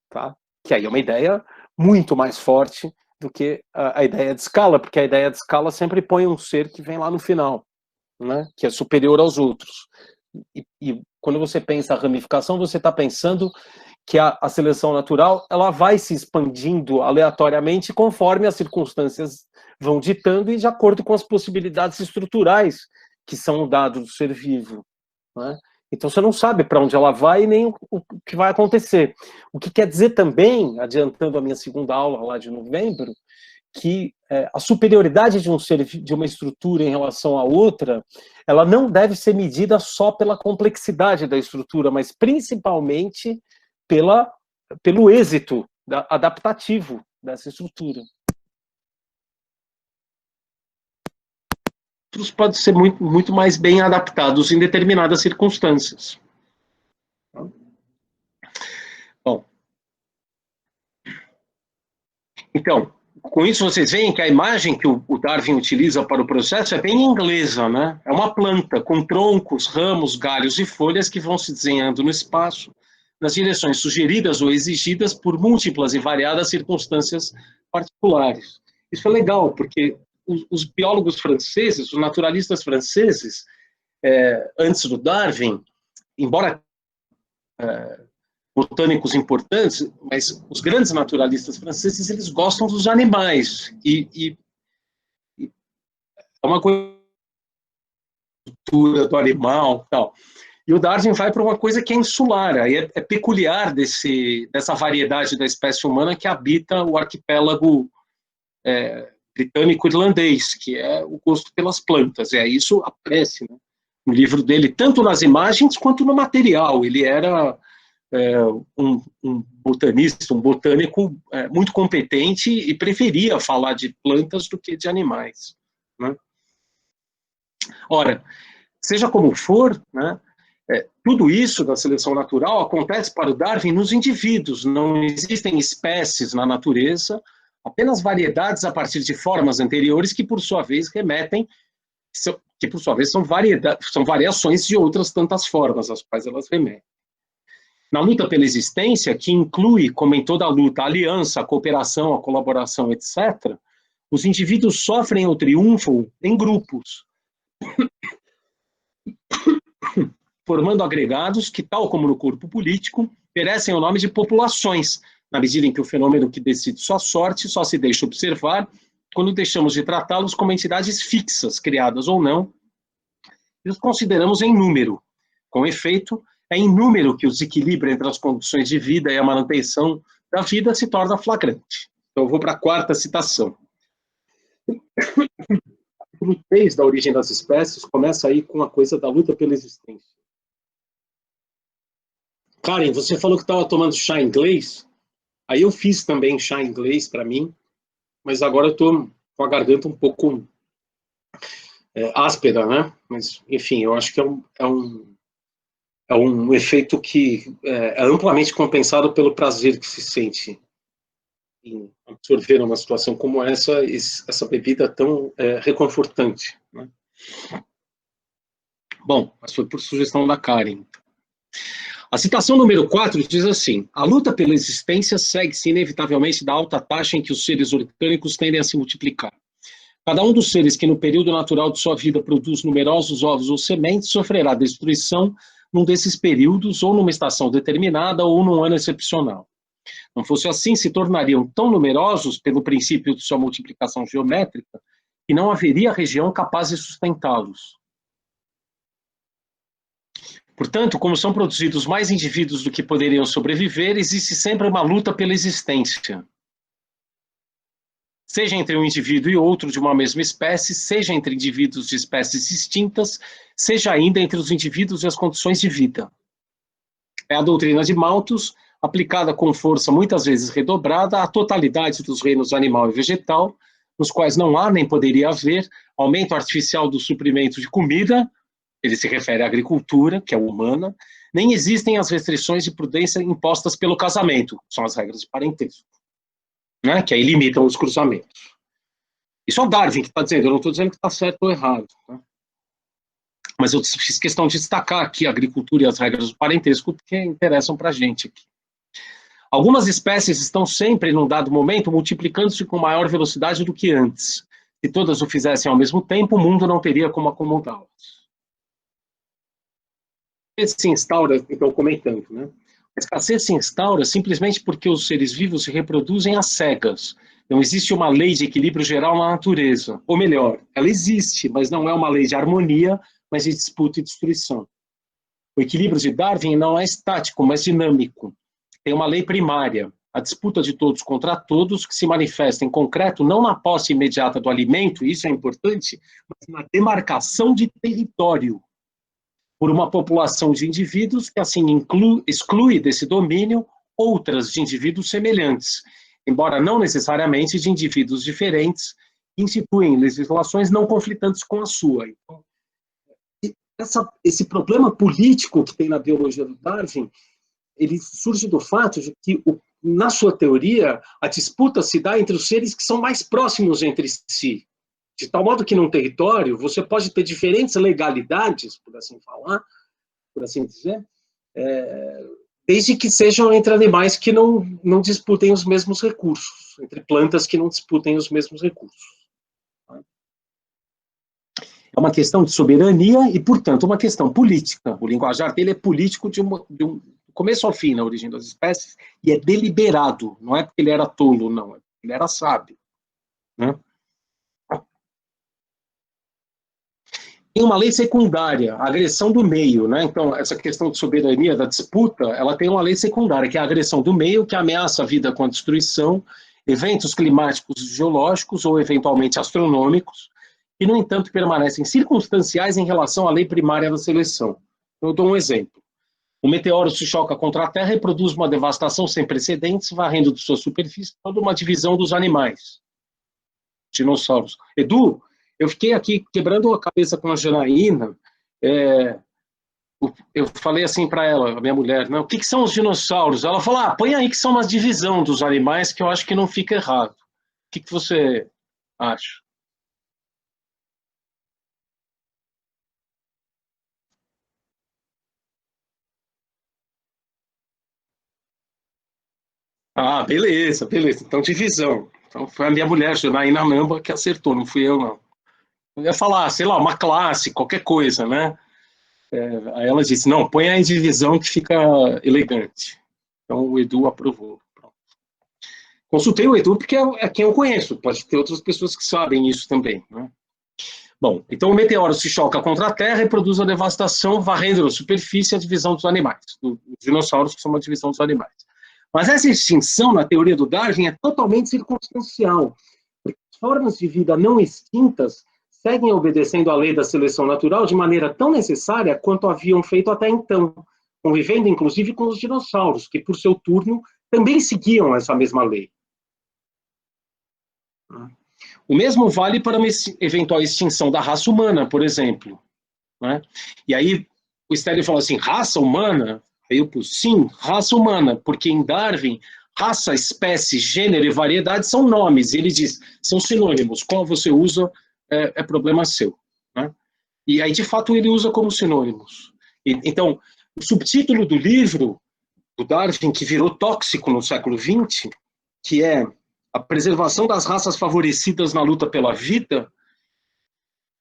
Tá? Que aí é uma ideia muito mais forte do que a ideia de escala, porque a ideia de escala sempre põe um ser que vem lá no final, né? Que é superior aos outros. E quando você pensa a ramificação, você está pensando que a seleção natural ela vai se expandindo aleatoriamente conforme as circunstâncias vão ditando e de acordo com as possibilidades estruturais que são dados do ser vivo, né? Então você não sabe para onde ela vai e nem o que vai acontecer. O que quer dizer também, adiantando a minha segunda aula lá de novembro, que a superioridade de um ser, de uma estrutura em relação à outra, ela não deve ser medida só pela complexidade da estrutura, mas principalmente pelo êxito adaptativo dessa estrutura. Outros podem ser muito mais bem adaptados em determinadas circunstâncias. Bom, então, Com isso, vocês veem que a imagem que o Darwin utiliza para o processo é bem inglesa, né? É uma planta com troncos, ramos, galhos e folhas que vão se desenhando no espaço, nas direções sugeridas ou exigidas por múltiplas e variadas circunstâncias particulares. Isso é legal, porque os biólogos franceses, os naturalistas franceses, antes do Darwin, embora botânicos importantes, mas os grandes naturalistas franceses, eles gostam dos animais, e é uma cultura do animal, tal. E o Darwin vai para uma coisa que é insular, aí é peculiar dessa variedade da espécie humana que habita o arquipélago britânico-irlandês, que é o gosto pelas plantas. Isso aparece, né, no livro dele, tanto nas imagens quanto no material. Ele era um botanista, um botânico muito competente e preferia falar de plantas do que de animais, né? Ora, seja como for, né, tudo isso da seleção natural acontece para o Darwin nos indivíduos. Não existem espécies na natureza, apenas variedades a partir de formas anteriores que, por sua vez, são variações de outras tantas formas às quais elas remetem. Na luta pela existência, que inclui, como em toda luta, a aliança, a cooperação, a colaboração, etc., os indivíduos sofrem ou triunfam em grupos, formando agregados que, tal como no corpo político, merecem o nome de populações, na medida em que o fenômeno que decide sua sorte só se deixa observar quando deixamos de tratá-los como entidades fixas, criadas ou não, e os consideramos em número. Com efeito, é em número que o desequilíbrio entre as condições de vida e a manutenção da vida se torna flagrante. Então, eu vou para a quarta citação. O capítulo 3 da origem das espécies começa aí com a coisa da luta pela existência. Karen, você falou que estava tomando chá inglês. Aí eu fiz também chá inglês para mim, mas agora eu estou com a garganta um pouco áspera, né? Mas, enfim, eu acho que é um efeito que é amplamente compensado pelo prazer que se sente em absorver uma situação como essa bebida tão reconfortante, né? Bom, mas foi por sugestão da Karen. A citação número 4 diz assim: a luta pela existência segue-se inevitavelmente da alta taxa em que os seres orgânicos tendem a se multiplicar. Cada um dos seres que no período natural de sua vida produz numerosos ovos ou sementes sofrerá destruição num desses períodos, ou numa estação determinada, ou num ano excepcional. Não fosse assim, se tornariam tão numerosos pelo princípio de sua multiplicação geométrica que não haveria região capaz de sustentá-los. Portanto, como são produzidos mais indivíduos do que poderiam sobreviver, existe sempre uma luta pela existência. Seja entre um indivíduo e outro de uma mesma espécie, seja entre indivíduos de espécies distintas, seja ainda entre os indivíduos e as condições de vida. É a doutrina de Malthus, aplicada com força muitas vezes redobrada à totalidade dos reinos animal e vegetal, nos quais não há nem poderia haver aumento artificial do suprimento de comida, ele se refere à agricultura, que é humana, nem existem as restrições de prudência impostas pelo casamento, são as regras de parentesco, né, que aí limitam os cruzamentos. Isso é o Darwin que está dizendo, eu não estou dizendo que está certo ou errado, né? Mas eu fiz questão de destacar aqui a agricultura e as regras do parentesco, porque interessam para a gente aqui. Algumas espécies estão sempre, num dado momento, multiplicando-se com maior velocidade do que antes. Se todas o fizessem ao mesmo tempo, o mundo não teria como acomodá-las. Se instaura, então, comentando, né? A escassez se instaura simplesmente porque os seres vivos se reproduzem às cegas. Não existe uma lei de equilíbrio geral na natureza. Ou melhor, ela existe, mas não é uma lei de harmonia, mas de disputa e destruição. O equilíbrio de Darwin não é estático, mas dinâmico. Tem uma lei primária, a disputa de todos contra todos, que se manifesta em concreto não na posse imediata do alimento, isso é importante, mas na demarcação de território por uma população de indivíduos que assim exclui desse domínio outras de indivíduos semelhantes, embora não necessariamente de indivíduos diferentes, que instituem legislações não conflitantes com a sua. Então, esse problema político que tem na biologia do Darwin, ele surge do fato de que na sua teoria, a disputa se dá entre os seres que são mais próximos entre si, de tal modo que num território você pode ter diferentes legalidades, por assim falar, por assim dizer, desde que sejam entre animais que não disputem os mesmos recursos, entre plantas que não disputem os mesmos recursos. É uma questão de soberania e, portanto, uma questão política. O linguajar dele é político de um começo ao fim na origem das espécies, e é deliberado, não é porque ele era tolo, não, é porque ele era sábio. Né? Tem uma lei secundária, a agressão do meio, né? Então, essa questão de soberania, da disputa, ela tem uma lei secundária, que é a agressão do meio, que ameaça a vida com a destruição, eventos climáticos geológicos ou, eventualmente, astronômicos, que, no entanto, permanecem circunstanciais em relação à lei primária da seleção. Eu dou um exemplo. O meteoro se choca contra a Terra e produz uma devastação sem precedentes, varrendo de sua superfície toda uma divisão dos animais. Dinossauros. Edu, eu fiquei aqui quebrando a cabeça com a Janaína. Eu falei assim para ela, a minha mulher, né, o que são os dinossauros? Ela falou, põe aí que são uma divisão dos animais, que eu acho que não fica errado. O que você acha? Ah, beleza, beleza. Então, divisão. Então, foi a minha mulher, Janaína Namba, que acertou, não fui eu, não. Eu ia falar, sei lá, uma classe, qualquer coisa, né? Aí ela disse, não, põe aí divisão que fica elegante. Então, o Edu aprovou. Pronto. Consultei o Edu porque é quem eu conheço. Pode ter outras pessoas que sabem isso também, né? Bom, então o meteoro se choca contra a Terra e produz a devastação, varrendo na superfície a divisão dos animais. Os dinossauros que são uma divisão dos animais. Mas essa extinção, na teoria do Darwin, é totalmente circunstancial. Porque as formas de vida não extintas seguem obedecendo à lei da seleção natural de maneira tão necessária quanto haviam feito até então, convivendo inclusive com os dinossauros, que, por seu turno, também seguiam essa mesma lei. O mesmo vale para uma eventual extinção da raça humana, por exemplo. Né? E aí o Stanley falou assim, raça humana? Aí eu pus, sim, raça humana, porque em Darwin, raça, espécie, gênero e variedade são nomes. Ele diz, são sinônimos. Qual você usa é problema seu. Né? E aí, de fato, ele usa como sinônimos. Então, o subtítulo do livro do Darwin, que virou tóxico no século XX, que é a preservação das raças favorecidas na luta pela vida,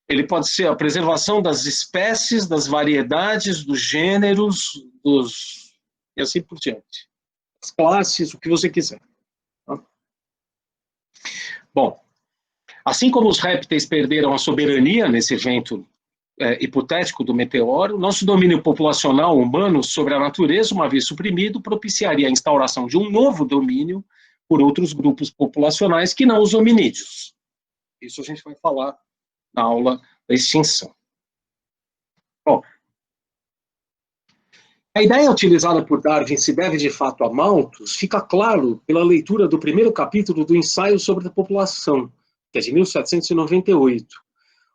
ele pode ser a preservação das espécies, das variedades, dos gêneros, e assim por diante. As classes, o que você quiser. Bom, assim como os répteis perderam a soberania nesse evento hipotético do meteoro, nosso domínio populacional humano sobre a natureza, uma vez suprimido, propiciaria a instauração de um novo domínio por outros grupos populacionais que não os hominídeos. Isso a gente vai falar na aula da extinção. Bom, a ideia utilizada por Darwin se deve de fato a Malthus fica claro pela leitura do primeiro capítulo do Ensaio sobre a População, que é de 1798,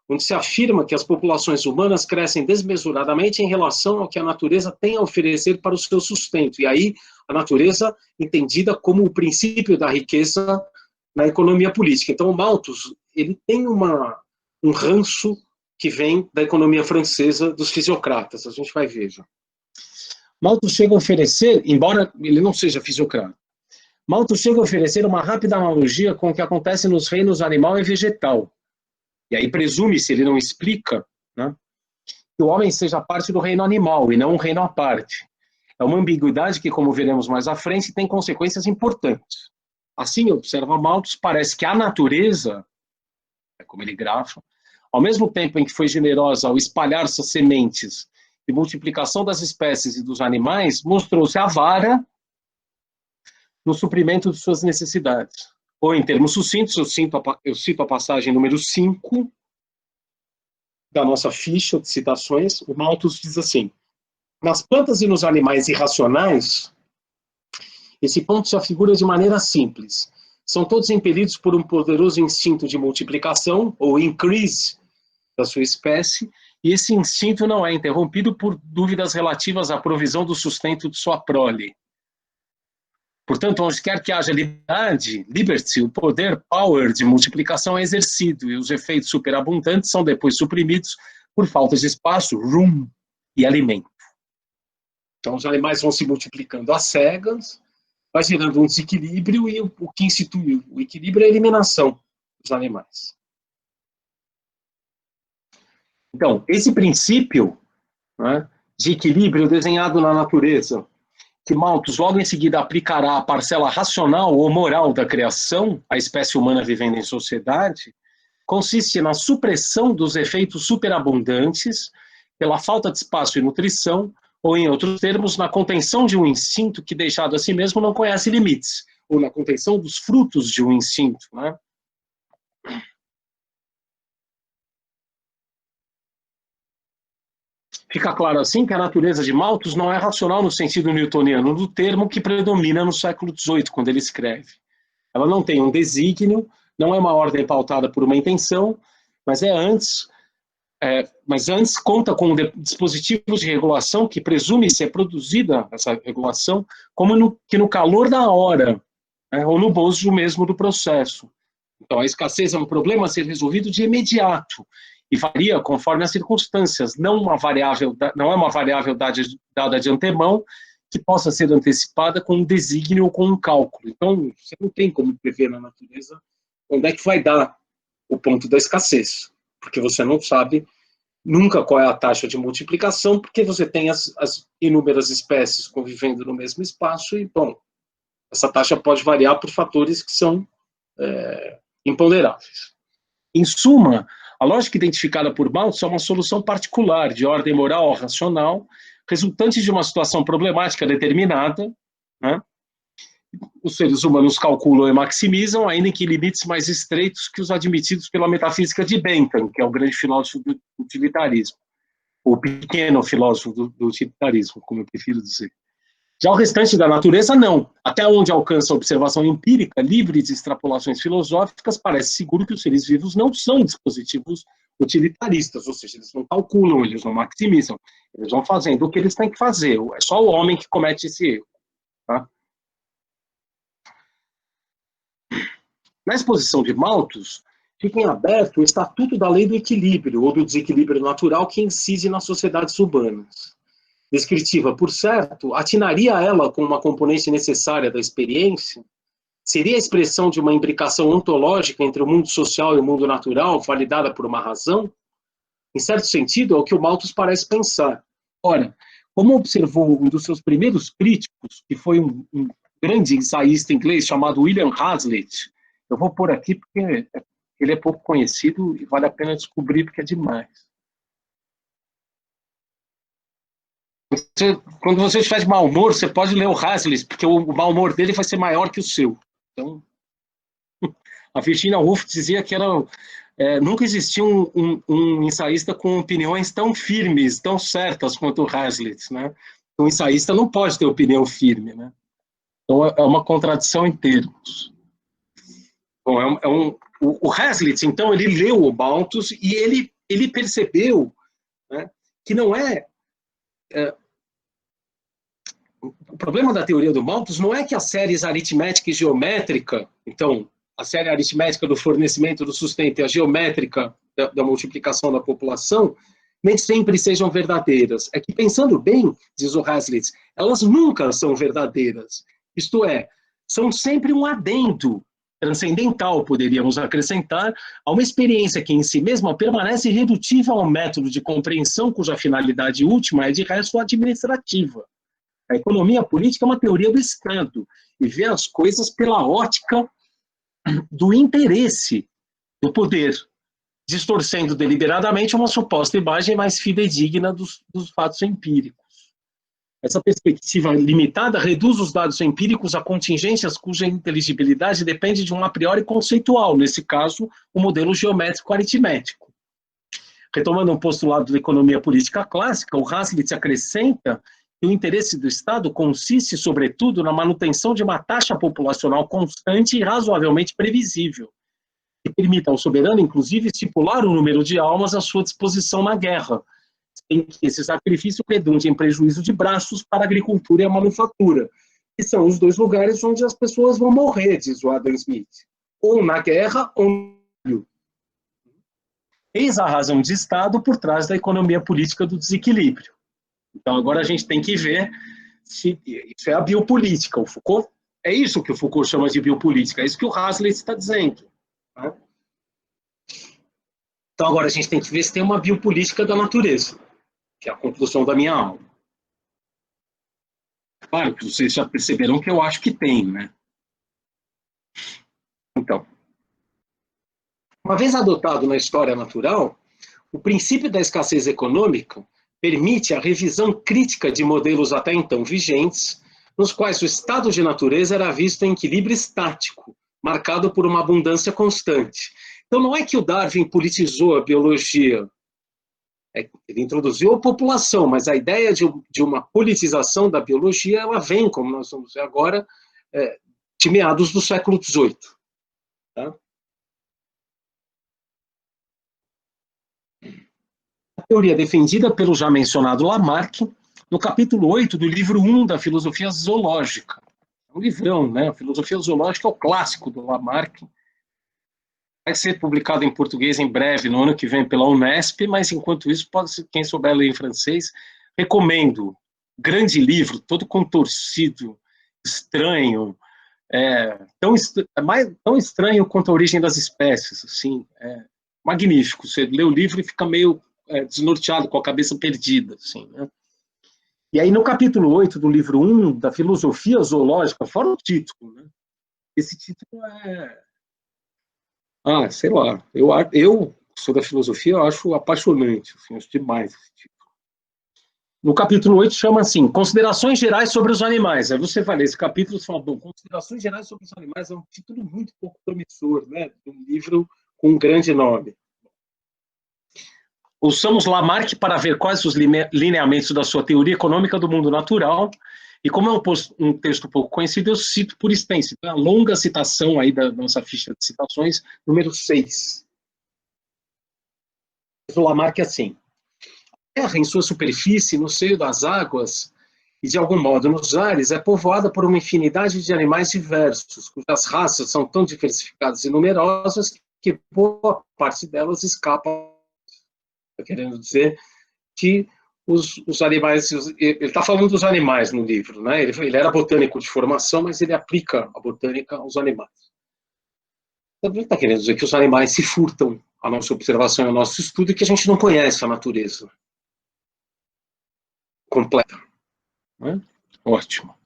onde se afirma que as populações humanas crescem desmesuradamente em relação ao que a natureza tem a oferecer para o seu sustento. E aí, a natureza entendida como o princípio da riqueza na economia política. Então, o Malthus, ele tem um ranço que vem da economia francesa dos fisiocratas. A gente vai ver já. Malthus chega a oferecer, embora ele não seja fisiocrata, Malthus chega a oferecer uma rápida analogia com o que acontece nos reinos animal e vegetal. E aí presume-se, ele não explica, né, que o homem seja parte do reino animal e não um reino à parte. É uma ambiguidade que, como veremos mais à frente, tem consequências importantes. Assim, observa Malthus, parece que a natureza, como ele grafa, ao mesmo tempo em que foi generosa ao espalhar suas sementes e multiplicação das espécies e dos animais, mostrou-se avara no suprimento de suas necessidades. Ou, em termos sucintos, eu cito a passagem número 5 da nossa ficha de citações. O Malthus diz assim: nas plantas e nos animais irracionais, esse ponto se afigura de maneira simples. São todos impelidos por um poderoso instinto de multiplicação, ou increase, da sua espécie, e esse instinto não é interrompido por dúvidas relativas à provisão do sustento de sua prole. Portanto, onde quer que haja liberdade, liberty, o poder, power de multiplicação é exercido, e os efeitos superabundantes são depois suprimidos por falta de espaço, room e alimento. Então, os animais vão se multiplicando às cegas, vai gerando um desequilíbrio, e o que institui o equilíbrio é a eliminação dos animais. Então, esse princípio, né, de equilíbrio desenhado na natureza, que Malthus logo em seguida aplicará à parcela racional ou moral da criação, a espécie humana vivendo em sociedade, consiste na supressão dos efeitos superabundantes pela falta de espaço e nutrição, ou, em outros termos, na contenção de um instinto que, deixado a si mesmo, não conhece limites, ou na contenção dos frutos de um instinto, né? Fica claro assim que a natureza de Malthus não é racional no sentido newtoniano do termo que predomina no século XVIII, quando ele escreve. Ela não tem um desígnio, não é uma ordem pautada por uma intenção, mas antes conta com dispositivos de regulação que presume ser produzida essa regulação como que no calor da hora, né, ou no bojo mesmo do processo. Então, a escassez é um problema a ser resolvido de imediato e varia conforme as circunstâncias, não é uma variável dada de antemão que possa ser antecipada com um desígnio ou com um cálculo. Então, você não tem como prever na natureza onde é que vai dar o ponto da escassez, porque você não sabe nunca qual é a taxa de multiplicação, porque você tem as inúmeras espécies convivendo no mesmo espaço e, bom, essa taxa pode variar por fatores que são imponderáveis. Em suma, a lógica identificada por Malthus é uma solução particular, de ordem moral ou racional, resultante de uma situação problemática determinada, né? Os seres humanos calculam e maximizam, ainda em que limites mais estreitos que os admitidos pela metafísica de Bentham, que é o grande filósofo do utilitarismo, o pequeno filósofo do utilitarismo, como eu prefiro dizer. Já o restante da natureza, não. Até onde alcança a observação empírica, livre de extrapolações filosóficas, parece seguro que os seres vivos não são dispositivos utilitaristas, ou seja, eles não calculam, eles não maximizam, eles vão fazendo o que eles têm que fazer. É só o homem que comete esse erro. Tá? Na exposição de Malthus, fica em aberto o estatuto da lei do equilíbrio, ou do desequilíbrio natural que incide nas sociedades urbanas. Descritiva, por certo, atinaria ela com uma componente necessária da experiência? Seria a expressão de uma imbricação ontológica entre o mundo social e o mundo natural, validada por uma razão? Em certo sentido, é o que o Malthus parece pensar. Ora, como observou um dos seus primeiros críticos, que foi um grande ensaísta inglês chamado William Hazlitt, eu vou pôr aqui porque ele é pouco conhecido e vale a pena descobrir porque é demais. Quando você estiver de mau humor, você pode ler o Hazlitt, porque o mau humor dele vai ser maior que o seu. Então, a Virginia Woolf dizia que nunca existiu um ensaísta com opiniões tão firmes, tão certas quanto o Hazlitt, né? Um ensaísta não pode ter opinião firme, né? Então, é uma contradição em termos. Bom, o Hazlitt, então, ele leu o Malthus e ele percebeu, né, que não o problema da teoria do Malthus não é que as séries aritmética e geométrica, então, a série aritmética do fornecimento do sustento e a geométrica da multiplicação da população, nem sempre sejam verdadeiras. É que, pensando bem, diz o Hazlitt, elas nunca são verdadeiras. Isto é, são sempre um adendo transcendental, poderíamos acrescentar, a uma experiência que em si mesma permanece irredutível ao método de compreensão cuja finalidade última é de resto administrativa. A economia política é uma teoria do Estado e vê as coisas pela ótica do interesse do poder, distorcendo deliberadamente uma suposta imagem mais fidedigna dos fatos empíricos. Essa perspectiva limitada reduz os dados empíricos a contingências cuja inteligibilidade depende de um a priori conceitual, nesse caso, o modelo geométrico aritmético. Retomando um postulado da economia política clássica, o Hazlitt acrescenta que o interesse do Estado consiste, sobretudo, na manutenção de uma taxa populacional constante e razoavelmente previsível, que permita ao soberano, inclusive, estipular o número de almas à sua disposição na guerra, sem que esse sacrifício redunde em prejuízo de braços para a agricultura e a manufatura. que são os dois lugares onde as pessoas vão morrer, diz o Adam Smith, ou na guerra ou no trabalho. Eis a razão de Estado por trás da economia política do desequilíbrio. Então, agora a gente tem que ver se isso é a biopolítica. O Foucault, é isso que o Foucault chama de biopolítica, é isso que o Hazlitt está dizendo. Né? Então, agora a gente tem que ver se tem uma biopolítica da natureza, que é a conclusão da minha aula. Claro que vocês já perceberam que eu acho que tem, né? Então, uma vez adotado na história natural, o princípio da escassez econômica permite a revisão crítica de modelos até então vigentes, nos quais o estado de natureza era visto em equilíbrio estático, marcado por uma abundância constante. Então, não é que o Darwin politizou a biologia, ele introduziu a população, mas a ideia de uma politização da biologia, ela vem, como nós vamos ver agora, de meados do século XVIII. Tá? A teoria defendida pelo já mencionado Lamarck, no capítulo 8 do livro 1 da Filosofia Zoológica. É um livrão, né? A Filosofia Zoológica é o clássico do Lamarck. Vai ser publicado em português em breve, no ano que vem, pela Unesp, mas enquanto isso, pode ser, quem souber ler em francês, recomendo. Grande livro, todo contorcido, estranho, tão estranho quanto a origem das espécies, assim, magnífico. Você lê o livro e fica meio desnorteado, com a cabeça perdida, assim, né? E aí, no capítulo 8 do livro 1 da Filosofia Zoológica, fora o título, né? Esse título sei lá, eu sou da filosofia, eu acho apaixonante, assim, acho demais esse título. No capítulo 8 chama assim, Considerações Gerais sobre os Animais. Aí você vai ler esse capítulo e fala, bom, Considerações Gerais sobre os Animais é um título muito pouco promissor, né? De um livro com um grande nome. Ouçamos Lamarck para ver quais os lineamentos da sua teoria econômica do mundo natural, e como é um texto pouco conhecido, eu cito por extenso. Então, a longa citação aí da nossa ficha de citações, número 6. O Lamarck é assim, a Terra, em sua superfície, no seio das águas, e de algum modo nos ares, é povoada por uma infinidade de animais diversos, cujas raças são tão diversificadas e numerosas que boa parte delas escapam. Querendo dizer que os animais, ele está falando dos animais no livro, né? Ele era botânico de formação, mas ele aplica a botânica aos animais. Então, ele está querendo dizer que os animais se furtam à nossa observação e ao nosso estudo e que a gente não conhece a natureza completa. Né? Ótimo.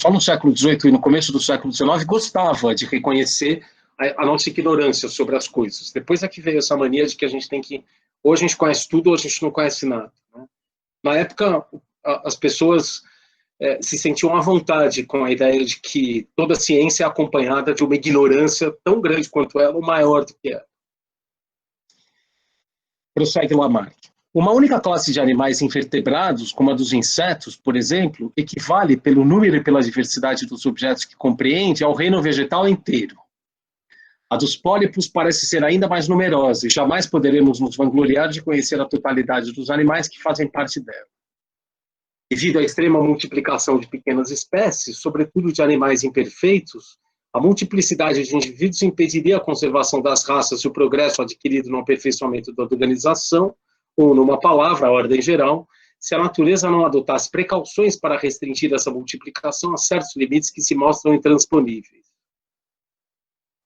Só no século XVIII e no começo do século XIX gostava de reconhecer a nossa ignorância sobre as coisas. Depois é que veio essa mania de que a gente tem que ou a gente conhece tudo ou a gente não conhece nada. Né? Na época, as pessoas se sentiam à vontade com a ideia de que toda ciência é acompanhada de uma ignorância tão grande quanto ela, ou maior do que ela. Prossegue Lamarck. Uma única classe de animais invertebrados, como a dos insetos, por exemplo, equivale pelo número e pela diversidade dos objetos que compreende ao reino vegetal inteiro. A dos pólipos parece ser ainda mais numerosa e jamais poderemos nos vangloriar de conhecer a totalidade dos animais que fazem parte dela. Devido à extrema multiplicação de pequenas espécies, sobretudo de animais imperfeitos, a multiplicidade de indivíduos impediria a conservação das raças e o progresso adquirido no aperfeiçoamento da organização, ou, numa palavra, a ordem geral, se a natureza não adotasse precauções para restringir essa multiplicação a certos limites que se mostram intransponíveis.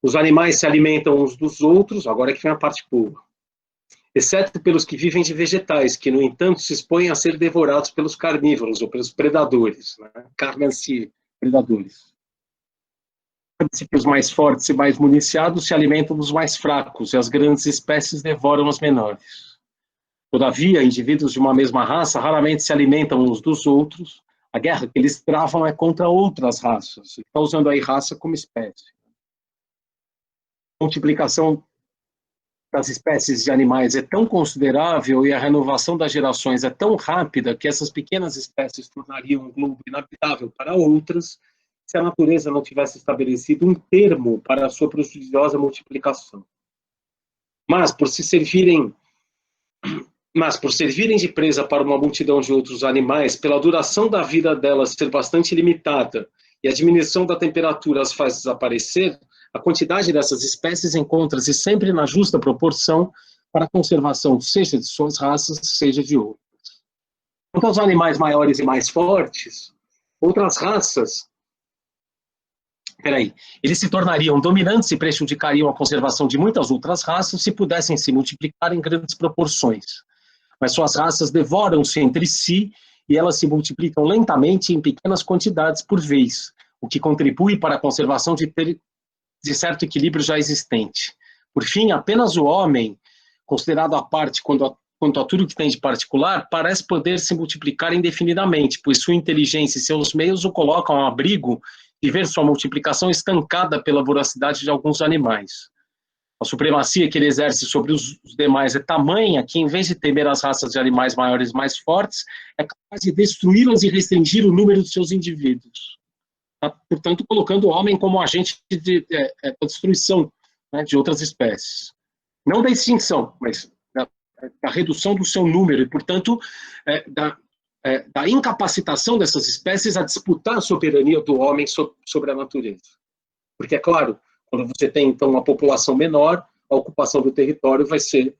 Os animais se alimentam uns dos outros, agora é que vem a parte boa, exceto pelos que vivem de vegetais, que, no entanto, se expõem a ser devorados pelos carnívoros ou pelos predadores, né? Carnancia, predadores. Os mais fortes e mais municiados se alimentam dos mais fracos, e as grandes espécies devoram as menores. Todavia, indivíduos de uma mesma raça raramente se alimentam uns dos outros. A guerra que eles travam é contra outras raças. Está usando aí raça como espécie. A multiplicação das espécies de animais é tão considerável e a renovação das gerações é tão rápida que essas pequenas espécies tornariam o globo inabitável para outras se a natureza não tivesse estabelecido um termo para a sua prodigiosa multiplicação. Mas, por se servirem mas por servirem de presa para uma multidão de outros animais, pela duração da vida delas ser bastante limitada e a diminuição da temperatura as faz desaparecer, a quantidade dessas espécies encontra-se sempre na justa proporção para a conservação, seja de suas raças, seja de outras. Quanto aos animais maiores e mais fortes, outras raças, eles se tornariam dominantes e prejudicariam a conservação de muitas outras raças se pudessem se multiplicar em grandes proporções. Mas suas raças devoram-se entre si e elas se multiplicam lentamente em pequenas quantidades por vez, o que contribui para a conservação de certo equilíbrio já existente. Por fim, apenas o homem, considerado à parte quanto a tudo que tem de particular, parece poder se multiplicar indefinidamente, pois sua inteligência e seus meios o colocam ao abrigo de ver sua multiplicação estancada pela voracidade de alguns animais. A supremacia que ele exerce sobre os demais é tamanha que, em vez de temer as raças de animais maiores e mais fortes, é capaz de destruí-las e restringir o número de seus indivíduos. Portanto, colocando o homem como agente da destruição, né, de outras espécies. Não da extinção, mas da redução do seu número e, portanto, da incapacitação dessas espécies a disputar a soberania do homem sobre a natureza. Porque, é claro, quando você tem, então, uma população menor, a ocupação do território vai ser...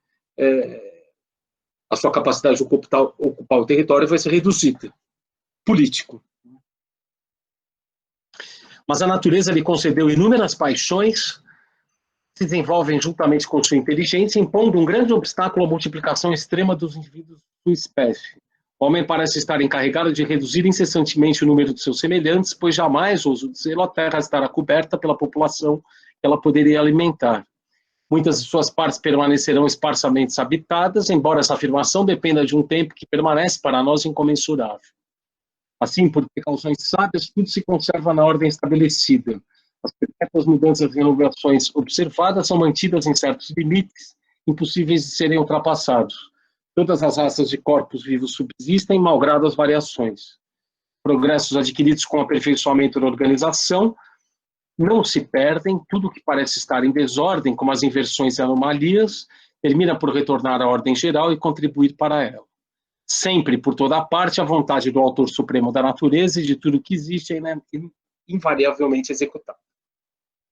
a sua capacidade de ocupar o território vai ser reduzida. Político. Mas a natureza lhe concedeu inúmeras paixões, se desenvolvem juntamente com sua inteligência, impondo um grande obstáculo à multiplicação extrema dos indivíduos de sua espécie. O homem parece estar encarregado de reduzir incessantemente o número de seus semelhantes, pois jamais, ouso dizer, a terra estará coberta pela população que ela poderia alimentar. Muitas de suas partes permanecerão esparsamente habitadas, embora essa afirmação dependa de um tempo que permanece para nós incomensurável. Assim, por precauções sábias, tudo se conserva na ordem estabelecida. As perpétuas mudanças e renovações observadas são mantidas em certos limites, impossíveis de serem ultrapassados. Todas as raças de corpos vivos subsistem, malgrado as variações. Progressos adquiridos com o aperfeiçoamento da organização não se perdem, tudo que parece estar em desordem, como as inversões e anomalias, termina por retornar à ordem geral e contribuir para ela. Sempre, por toda a parte, a vontade do autor supremo da natureza e de tudo que existe é invariavelmente executada.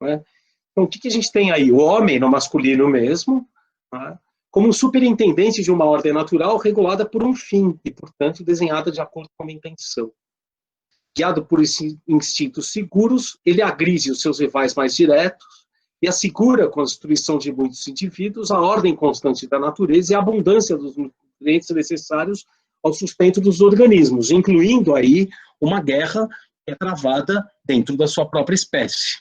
Né? Então, o que a gente tem aí? O homem, no masculino mesmo, né? Como um superintendente de uma ordem natural regulada por um fim e, portanto, desenhada de acordo com uma intenção. Guiado por esses instintos seguros, ele agride os seus rivais mais diretos e assegura, com a destruição de muitos indivíduos, a ordem constante da natureza e a abundância dos nutrientes necessários ao sustento dos organismos, incluindo aí uma guerra que é travada dentro da sua própria espécie.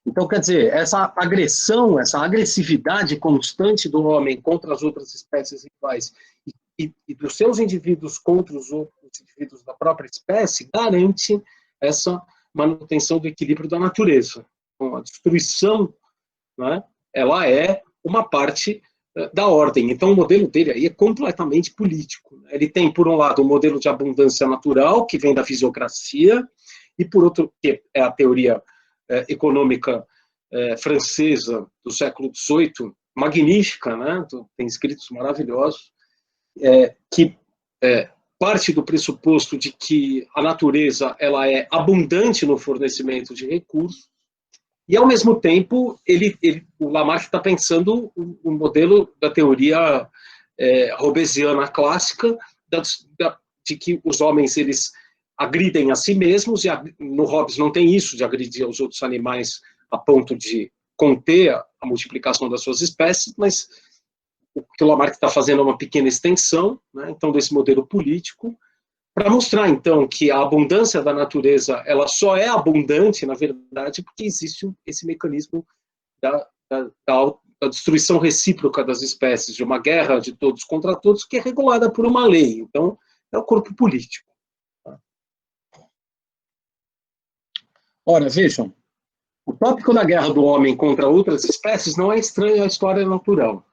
Então, quer dizer, essa agressão, essa agressividade constante do homem contra as outras espécies rivais e dos seus indivíduos contra os outros indivíduos da própria espécie garante essa manutenção do equilíbrio da natureza. Então, a destruição, né, ela é uma parte da ordem. Então, o modelo dele aí é completamente político. Ele tem, por um lado, um modelo de abundância natural, que vem da fisiocracia, e, por outro, que é a teoria econômica francesa do século XVIII, magnífica, né? Tem escritos maravilhosos, que parte do pressuposto de que a natureza ela é abundante no fornecimento de recursos, e, ao mesmo tempo, o Lamarck está pensando o modelo da teoria hobbesiana clássica, de que os homens eles agridem a si mesmos, e no Hobbes não tem isso de agredir os outros animais a ponto de conter a multiplicação das suas espécies, mas o que o Lamarck está fazendo é uma pequena extensão, né, então, desse modelo político, para mostrar, então, que a abundância da natureza ela só é abundante, na verdade, porque existe esse mecanismo da destruição recíproca das espécies, de uma guerra de todos contra todos, que é regulada por uma lei. Então, é o corpo político. Ora, vejam, o tópico da guerra do homem contra outras espécies não é estranho à história natural.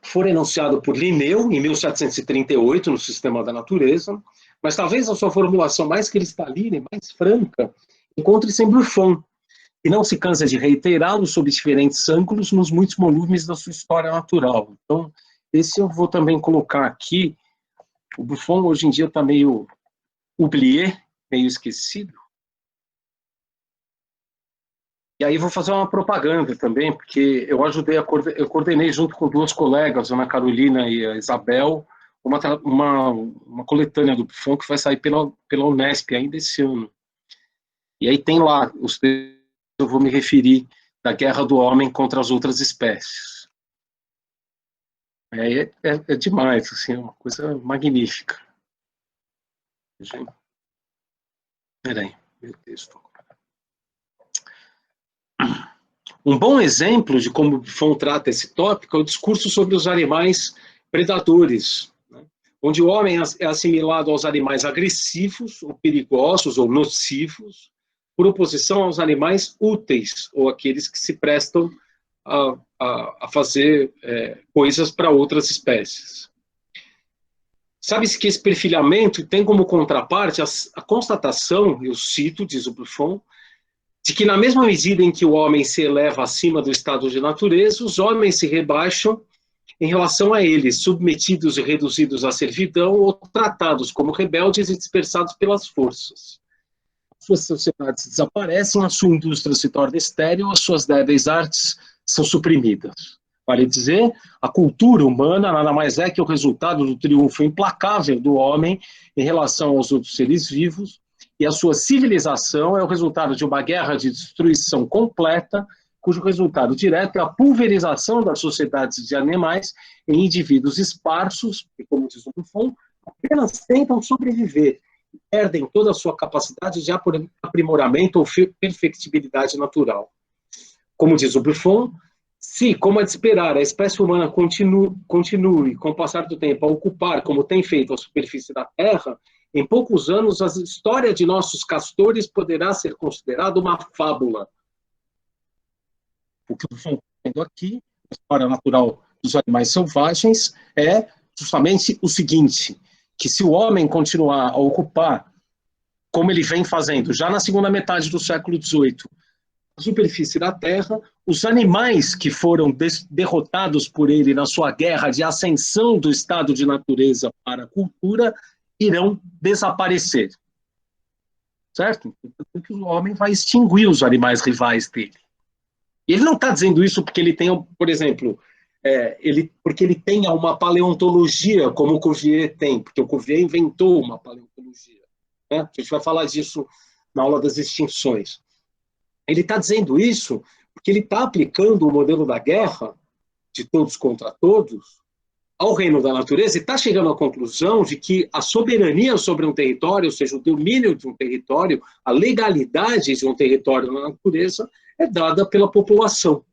Foi enunciado por Linneu, em 1738, no Sistema da Natureza, mas talvez a sua formulação mais cristalina e mais franca encontre-se em Buffon, que não se cansa de reiterá-lo sob diferentes ângulos nos muitos volumes da sua história natural. Então, esse eu vou também colocar aqui. O Buffon hoje em dia está meio oublié, meio esquecido. E aí vou fazer uma propaganda também, porque eu ajudei, eu coordenei junto com duas colegas, a Ana Carolina e a Isabel, uma coletânea do Buffon que vai sair pela Unesp ainda esse ano. E aí tem lá os textos que eu vou me referir da guerra do homem contra as outras espécies. É demais, assim, é uma coisa magnífica. Peraí, meu texto. Um bom exemplo de como Buffon trata esse tópico é o discurso sobre os animais predadores, né? Onde o homem é assimilado aos animais agressivos, ou perigosos, ou nocivos, por oposição aos animais úteis, ou aqueles que se prestam a fazer coisas para outras espécies. Sabe-se que esse perfilhamento tem como contraparte a constatação, eu cito, diz o Buffon, de que na mesma medida em que o homem se eleva acima do estado de natureza, os homens se rebaixam em relação a eles, submetidos e reduzidos à servidão ou tratados como rebeldes e dispersados pelas forças. Suas sociedades desaparecem, a sua indústria se torna estéril, as suas débeis artes são suprimidas. Vale dizer, a cultura humana nada mais é que o resultado do triunfo implacável do homem em relação aos outros seres vivos, e a sua civilização é o resultado de uma guerra de destruição completa, cujo resultado direto é a pulverização das sociedades de animais em indivíduos esparsos, que, como diz o Buffon, apenas tentam sobreviver, e perdem toda a sua capacidade de aprimoramento ou perfectibilidade natural. Como diz o Buffon, se, como é de esperar, a espécie humana continue, com o passar do tempo, a ocupar, como tem feito, a superfície da Terra, em poucos anos, a história de nossos castores poderá ser considerada uma fábula. O que o Buffon está dizendo aqui, a história natural dos animais selvagens, é justamente o seguinte, que se o homem continuar a ocupar, como ele vem fazendo, já na segunda metade do século XVIII, a superfície da Terra, os animais que foram derrotados por ele na sua guerra de ascensão do estado de natureza para a cultura, irão desaparecer. Certo? Porque o homem vai extinguir os animais rivais dele. E ele não está dizendo isso porque ele tem, por exemplo, porque ele tenha uma paleontologia como o Cuvier tem, porque o Cuvier inventou uma paleontologia. Né? A gente vai falar disso na aula das extinções. Ele está dizendo isso porque ele está aplicando o modelo da guerra, de todos contra todos, ao reino da natureza, e está chegando à conclusão de que a soberania sobre um território, ou seja, o domínio de um território, a legalidade de um território na natureza, é dada pela população.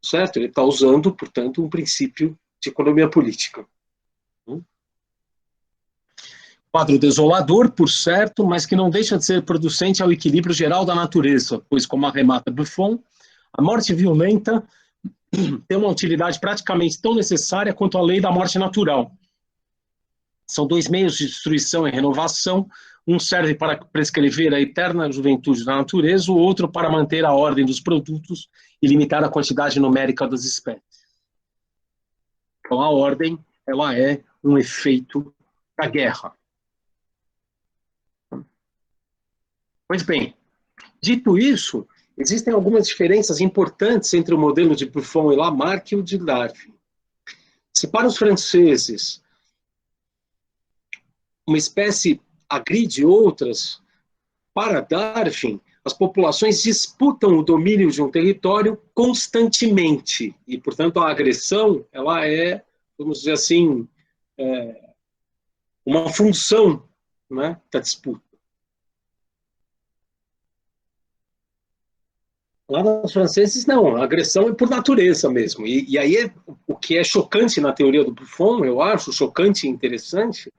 Certo? Ele está usando, portanto, um princípio de economia política. Quadro desolador, por certo, mas que não deixa de ser producente ao equilíbrio geral da natureza, pois, como arremata Buffon, a morte violenta tem uma utilidade praticamente tão necessária quanto a lei da morte natural. São dois meios de destruição e renovação, um serve para prescrever a eterna juventude da natureza, o outro para manter a ordem dos produtos e limitar a quantidade numérica das espécies. Então, a ordem, ela é um efeito da guerra. Pois bem, dito isso, existem algumas diferenças importantes entre o modelo de Buffon e Lamarck e o de Darwin. Se para os franceses uma espécie agride outras, para Darwin, as populações disputam o domínio de um território constantemente. E, portanto, a agressão, ela é, vamos dizer assim, uma função, né, da disputa. Lá nos franceses, não, a agressão é por natureza mesmo. E aí, o que é chocante na teoria do Buffon, eu acho, chocante e interessante,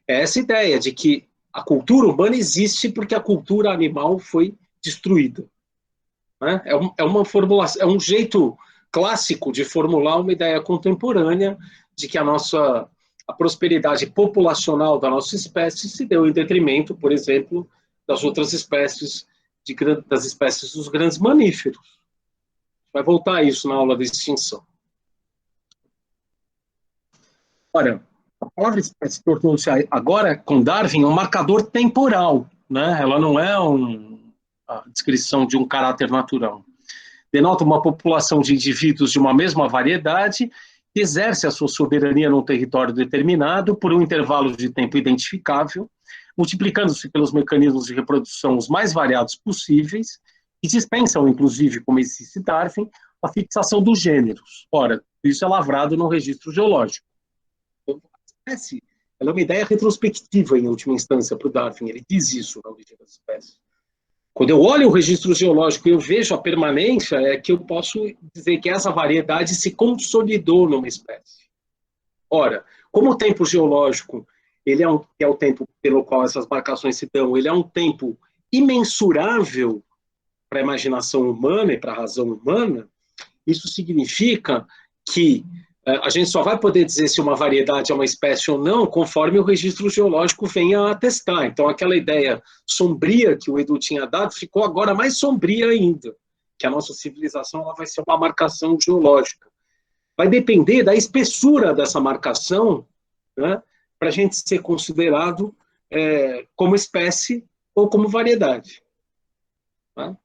é essa ideia de que a cultura humana existe porque a cultura animal foi destruída. Né? Uma formulação, é um jeito clássico de formular uma ideia contemporânea de que a prosperidade populacional da nossa espécie se deu em detrimento, por exemplo, das outras espécies das espécies dos grandes mamíferos. Vai voltar a isso na aula da extinção. Ora, a palavra espécie tornou-se agora, com Darwin, um marcador temporal, né? Ela não é a descrição de um caráter natural. Denota uma população de indivíduos de uma mesma variedade que exerce a sua soberania num território determinado por um intervalo de tempo identificável, multiplicando-se pelos mecanismos de reprodução os mais variados possíveis, e dispensam, inclusive, como existe Darwin, a fixação dos gêneros. Ora, isso é lavrado no registro geológico. A espécie, ela é uma ideia retrospectiva, em última instância, para o Darwin. Ele diz isso na origem das espécies. Quando eu olho o registro geológico e eu vejo a permanência, é que eu posso dizer que essa variedade se consolidou numa espécie. Ora, como o tempo geológico ele é o tempo pelo qual essas marcações se dão, ele é um tempo imensurável para a imaginação humana e para a razão humana, isso significa que a gente só vai poder dizer se uma variedade é uma espécie ou não conforme o registro geológico venha a atestar. Então, aquela ideia sombria que o Edu tinha dado ficou agora mais sombria ainda, que a nossa civilização ela vai ser uma marcação geológica. Vai depender da espessura dessa marcação, né, para a gente ser considerado como espécie ou como variedade. Tá?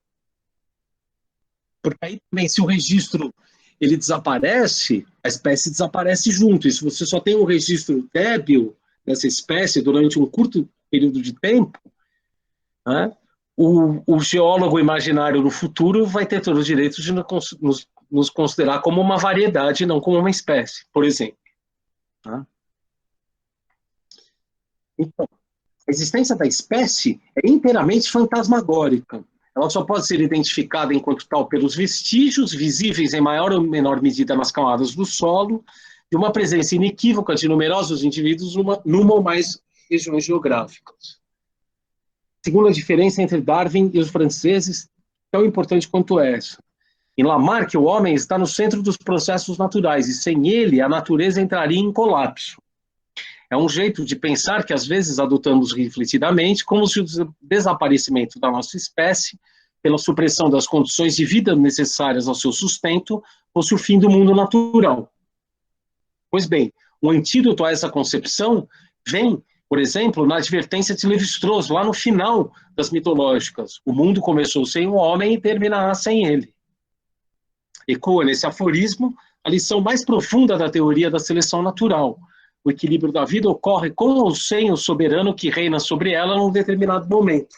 Porque aí também, se o registro ele desaparece, a espécie desaparece junto. E se você só tem um registro débil dessa espécie durante um curto período de tempo, né, o geólogo imaginário no futuro vai ter todo o direito de nos considerar como uma variedade, não como uma espécie, por exemplo. Tá? Então, a existência da espécie é inteiramente fantasmagórica. Ela só pode ser identificada enquanto tal pelos vestígios, visíveis em maior ou menor medida nas camadas do solo, de uma presença inequívoca de numerosos indivíduos numa ou mais regiões geográficas. Segunda diferença entre Darwin e os franceses, tão importante quanto essa. Em Lamarck, o homem está no centro dos processos naturais, e sem ele, a natureza entraria em colapso. É um jeito de pensar que às vezes adotamos refletidamente, como se o desaparecimento da nossa espécie, pela supressão das condições de vida necessárias ao seu sustento, fosse o fim do mundo natural. Pois bem, o antídoto a essa concepção vem, por exemplo, na advertência de Lévi-Strauss, lá no final das mitológicas. O mundo começou sem o homem e terminará sem ele. Ecoa nesse aforismo a lição mais profunda da teoria da seleção natural. O equilíbrio da vida ocorre com ou sem o soberano que reina sobre ela num determinado momento.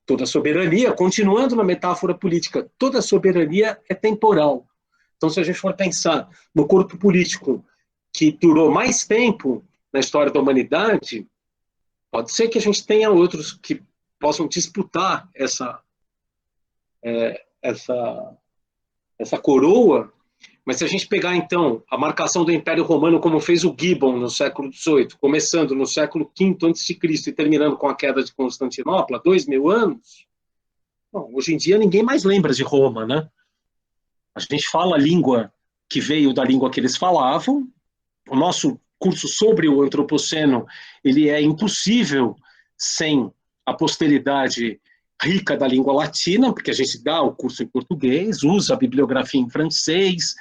Toda soberania, continuando na metáfora política, toda soberania é temporal. Então, se a gente for pensar no corpo político que durou mais tempo na história da humanidade, pode ser que a gente tenha outros que possam disputar essa coroa. Mas se a gente pegar, então, a marcação do Império Romano como fez o Gibbon no século XVIII, começando no século V a.C. e terminando com a queda de Constantinopla, 2000 anos, bom, hoje em dia ninguém mais lembra de Roma, né? A gente fala a língua que veio da língua que eles falavam. O nosso curso sobre o Antropoceno ele é impossível sem a posteridade rica da língua latina, porque a gente dá o curso em português, usa a bibliografia em francês,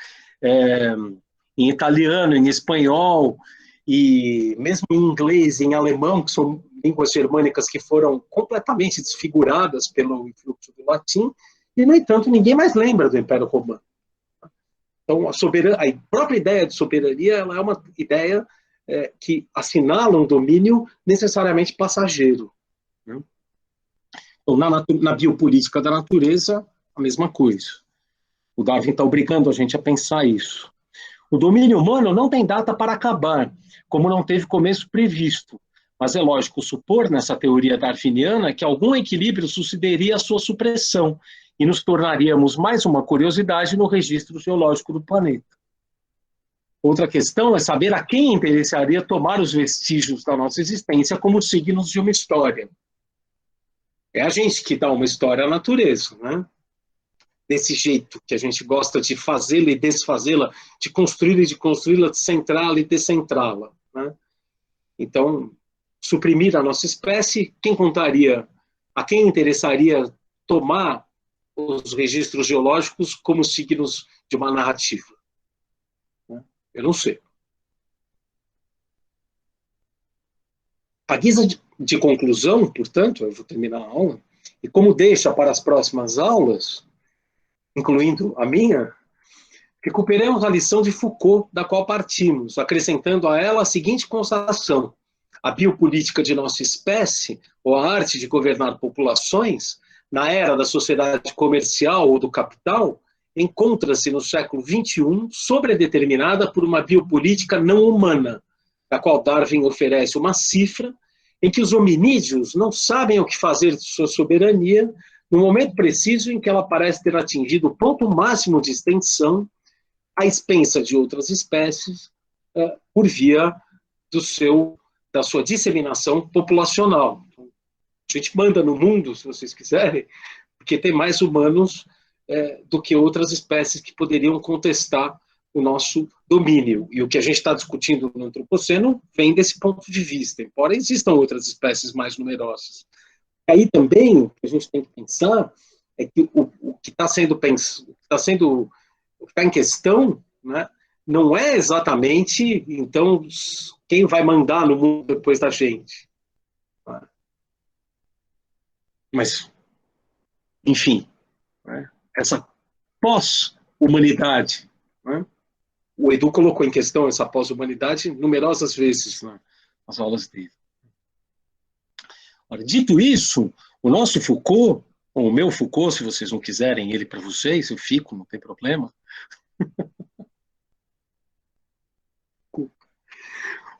em italiano, em espanhol, e mesmo em inglês, em alemão, que são línguas germânicas que foram completamente desfiguradas pelo influxo do latim, e, no entanto, ninguém mais lembra do Império Romano. Então, a própria ideia de soberania ela é uma ideia que assinala um domínio necessariamente passageiro. Né? Então, na biopolítica da natureza, a mesma coisa. O Darwin está obrigando a gente a pensar isso. O domínio humano não tem data para acabar, como não teve começo previsto. Mas é lógico supor, nessa teoria darwiniana, que algum equilíbrio sucederia à sua supressão e nos tornaríamos mais uma curiosidade no registro geológico do planeta. Outra questão é saber a quem interessaria tomar os vestígios da nossa existência como signos de uma história. É a gente que dá uma história à natureza, né? Desse jeito que a gente gosta de fazê-la e desfazê-la, de construí-la e de construí-la, de centrá-la e descentrá-la. Né? Então, suprimir a nossa espécie, quem contaria a quem interessaria tomar os registros geológicos como signos de uma narrativa? Eu não sei. A guisa de conclusão, portanto, eu vou terminar a aula, e como deixa para as próximas aulas, incluindo a minha, recuperemos a lição de Foucault, da qual partimos, acrescentando a ela a seguinte constatação: a biopolítica de nossa espécie, ou a arte de governar populações, na era da sociedade comercial ou do capital, encontra-se no século XXI sobredeterminada por uma biopolítica não humana, da qual Darwin oferece uma cifra em que os hominídeos não sabem o que fazer de sua soberania no momento preciso em que ela parece ter atingido o ponto máximo de extensão, à expensa de outras espécies, por via da sua disseminação populacional. A gente manda no mundo, se vocês quiserem, porque tem mais humanos do que outras espécies que poderiam contestar o nosso domínio. E o que a gente está discutindo no Antropoceno vem desse ponto de vista, embora existam outras espécies mais numerosas. Aí também, o que a gente tem que pensar é que o que está em questão, né, não é exatamente, então, quem vai mandar no mundo depois da gente. Mas, enfim, né, essa pós-humanidade, né, o Edu colocou em questão essa pós-humanidade numerosas vezes nas aulas dele. Ora, dito isso, o nosso Foucault, ou o meu Foucault, se vocês não quiserem ele para vocês, eu fico, não tem problema.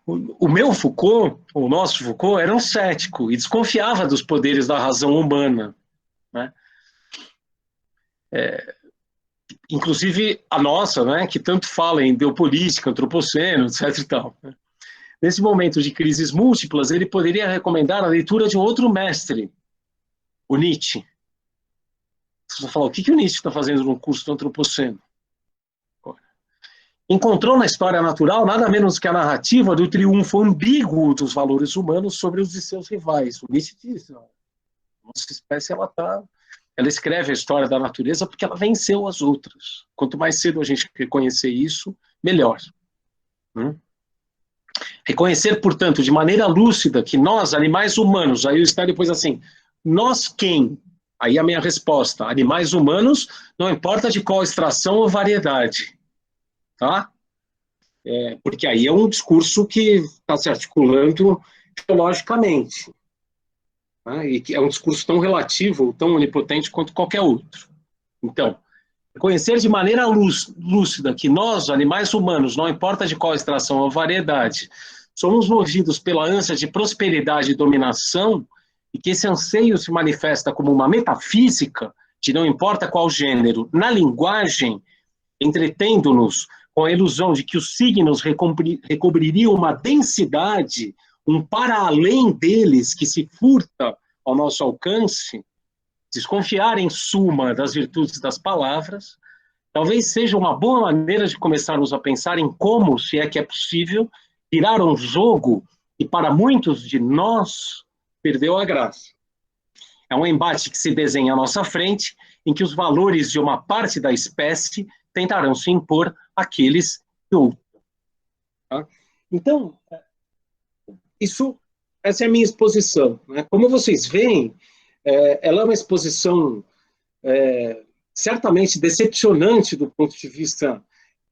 O meu Foucault, o nosso Foucault, era um cético e desconfiava dos poderes da razão humana, né? Inclusive a nossa, né, que tanto fala em biopolítica, antropoceno, etc. e tal, né? Nesse momento de crises múltiplas, ele poderia recomendar a leitura de um outro mestre, o Nietzsche. Você vai falar, o que o Nietzsche está fazendo no curso do Antropoceno? Encontrou na história natural nada menos que a narrativa do triunfo ambíguo dos valores humanos sobre os de seus rivais. O Nietzsche diz, nossa espécie ela escreve a história da natureza porque ela venceu as outras. Quanto mais cedo a gente reconhecer isso, melhor. Reconhecer, portanto, de maneira lúcida que nós, animais humanos, aí está depois assim, nós quem? Aí a minha resposta, animais humanos, não importa de qual extração ou variedade. Tá? Porque aí é um discurso que está se articulando teologicamente. Né? E que é um discurso tão relativo, tão onipotente quanto qualquer outro. Então, conhecer de maneira lúcida que nós, animais humanos, não importa de qual extração ou variedade, somos movidos pela ânsia de prosperidade e dominação, e que esse anseio se manifesta como uma metafísica, de não importa qual gênero, na linguagem, entretendo-nos com a ilusão de que os signos recobririam uma densidade, um para-além deles que se furta ao nosso alcance, desconfiar em suma das virtudes das palavras, talvez seja uma boa maneira de começarmos a pensar em como, se é que é possível, virar um jogo que para muitos de nós perdeu a graça. É um embate que se desenha à nossa frente, em que os valores de uma parte da espécie tentarão se impor àqueles de outra. Tá? Então, essa é a minha exposição. Né? Como vocês veem, ela é uma exposição certamente decepcionante do ponto de vista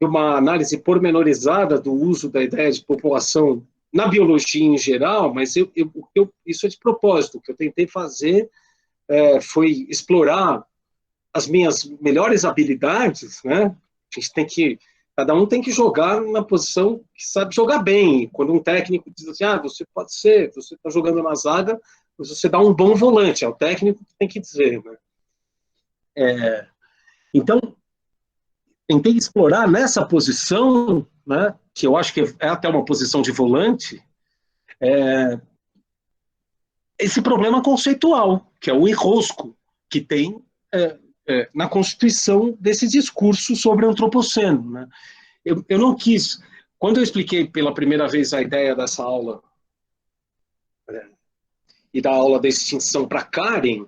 de uma análise pormenorizada do uso da ideia de população na biologia em geral, mas isso é de propósito. O que eu tentei fazer foi explorar as minhas melhores habilidades, né? Cada um tem que jogar na posição que sabe jogar bem. Quando um técnico diz assim, você pode ser, você está jogando na zaga, você dá um bom volante, é o técnico que tem que dizer, né? Então, tentei explorar nessa posição, né, que eu acho que é até uma posição de volante, esse problema conceitual, que é o enrosco que tem na constituição desse discurso sobre o antropoceno. Né? Eu não quis, quando eu expliquei pela primeira vez a ideia dessa aula, e da aula da extinção para Karen,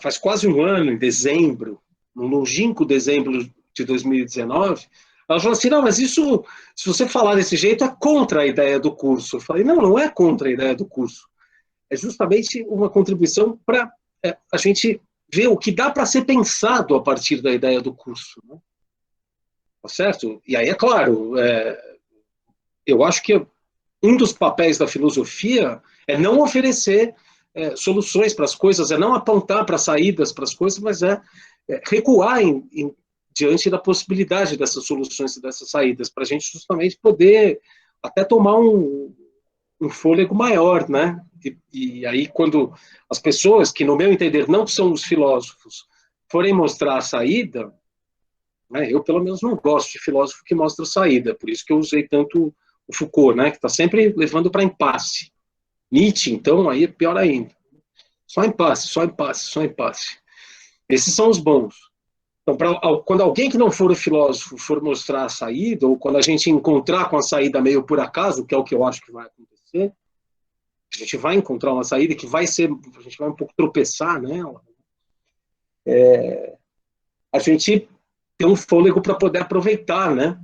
faz quase um ano, em dezembro, no longínquo dezembro de 2019, ela falou assim, não, mas isso, se você falar desse jeito, é contra a ideia do curso. Eu falei, não, não é contra a ideia do curso. É justamente uma contribuição para a gente ver o que dá para ser pensado a partir da ideia do curso. Né? Tá certo? E aí, é claro, eu acho que um dos papéis da filosofia é não oferecer soluções para as coisas, é não apontar para saídas para as coisas, mas recuar diante da possibilidade dessas soluções e dessas saídas, para a gente justamente poder até tomar um fôlego maior, né? E aí, quando as pessoas, que no meu entender não são os filósofos, forem mostrar a saída, né, eu pelo menos não gosto de filósofo que mostra a saída, por isso que eu usei tanto o Foucault, né, que está sempre levando para impasse. Nietzsche, então, aí é pior ainda. Só impasse, só impasse, só impasse. Esses são os bons. Então, quando alguém que não for o filósofo for mostrar a saída, ou quando a gente encontrar com a saída meio por acaso, que é o que eu acho que vai acontecer, a gente vai encontrar uma saída que vai ser, a gente vai um pouco tropeçar nela, a gente tem um fôlego para poder aproveitar, né,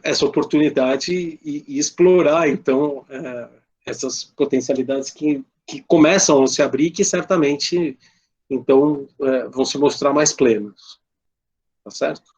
essa oportunidade e explorar, então, essas potencialidades que começam a se abrir, que certamente, então, vão se mostrar mais plenas. Tá certo?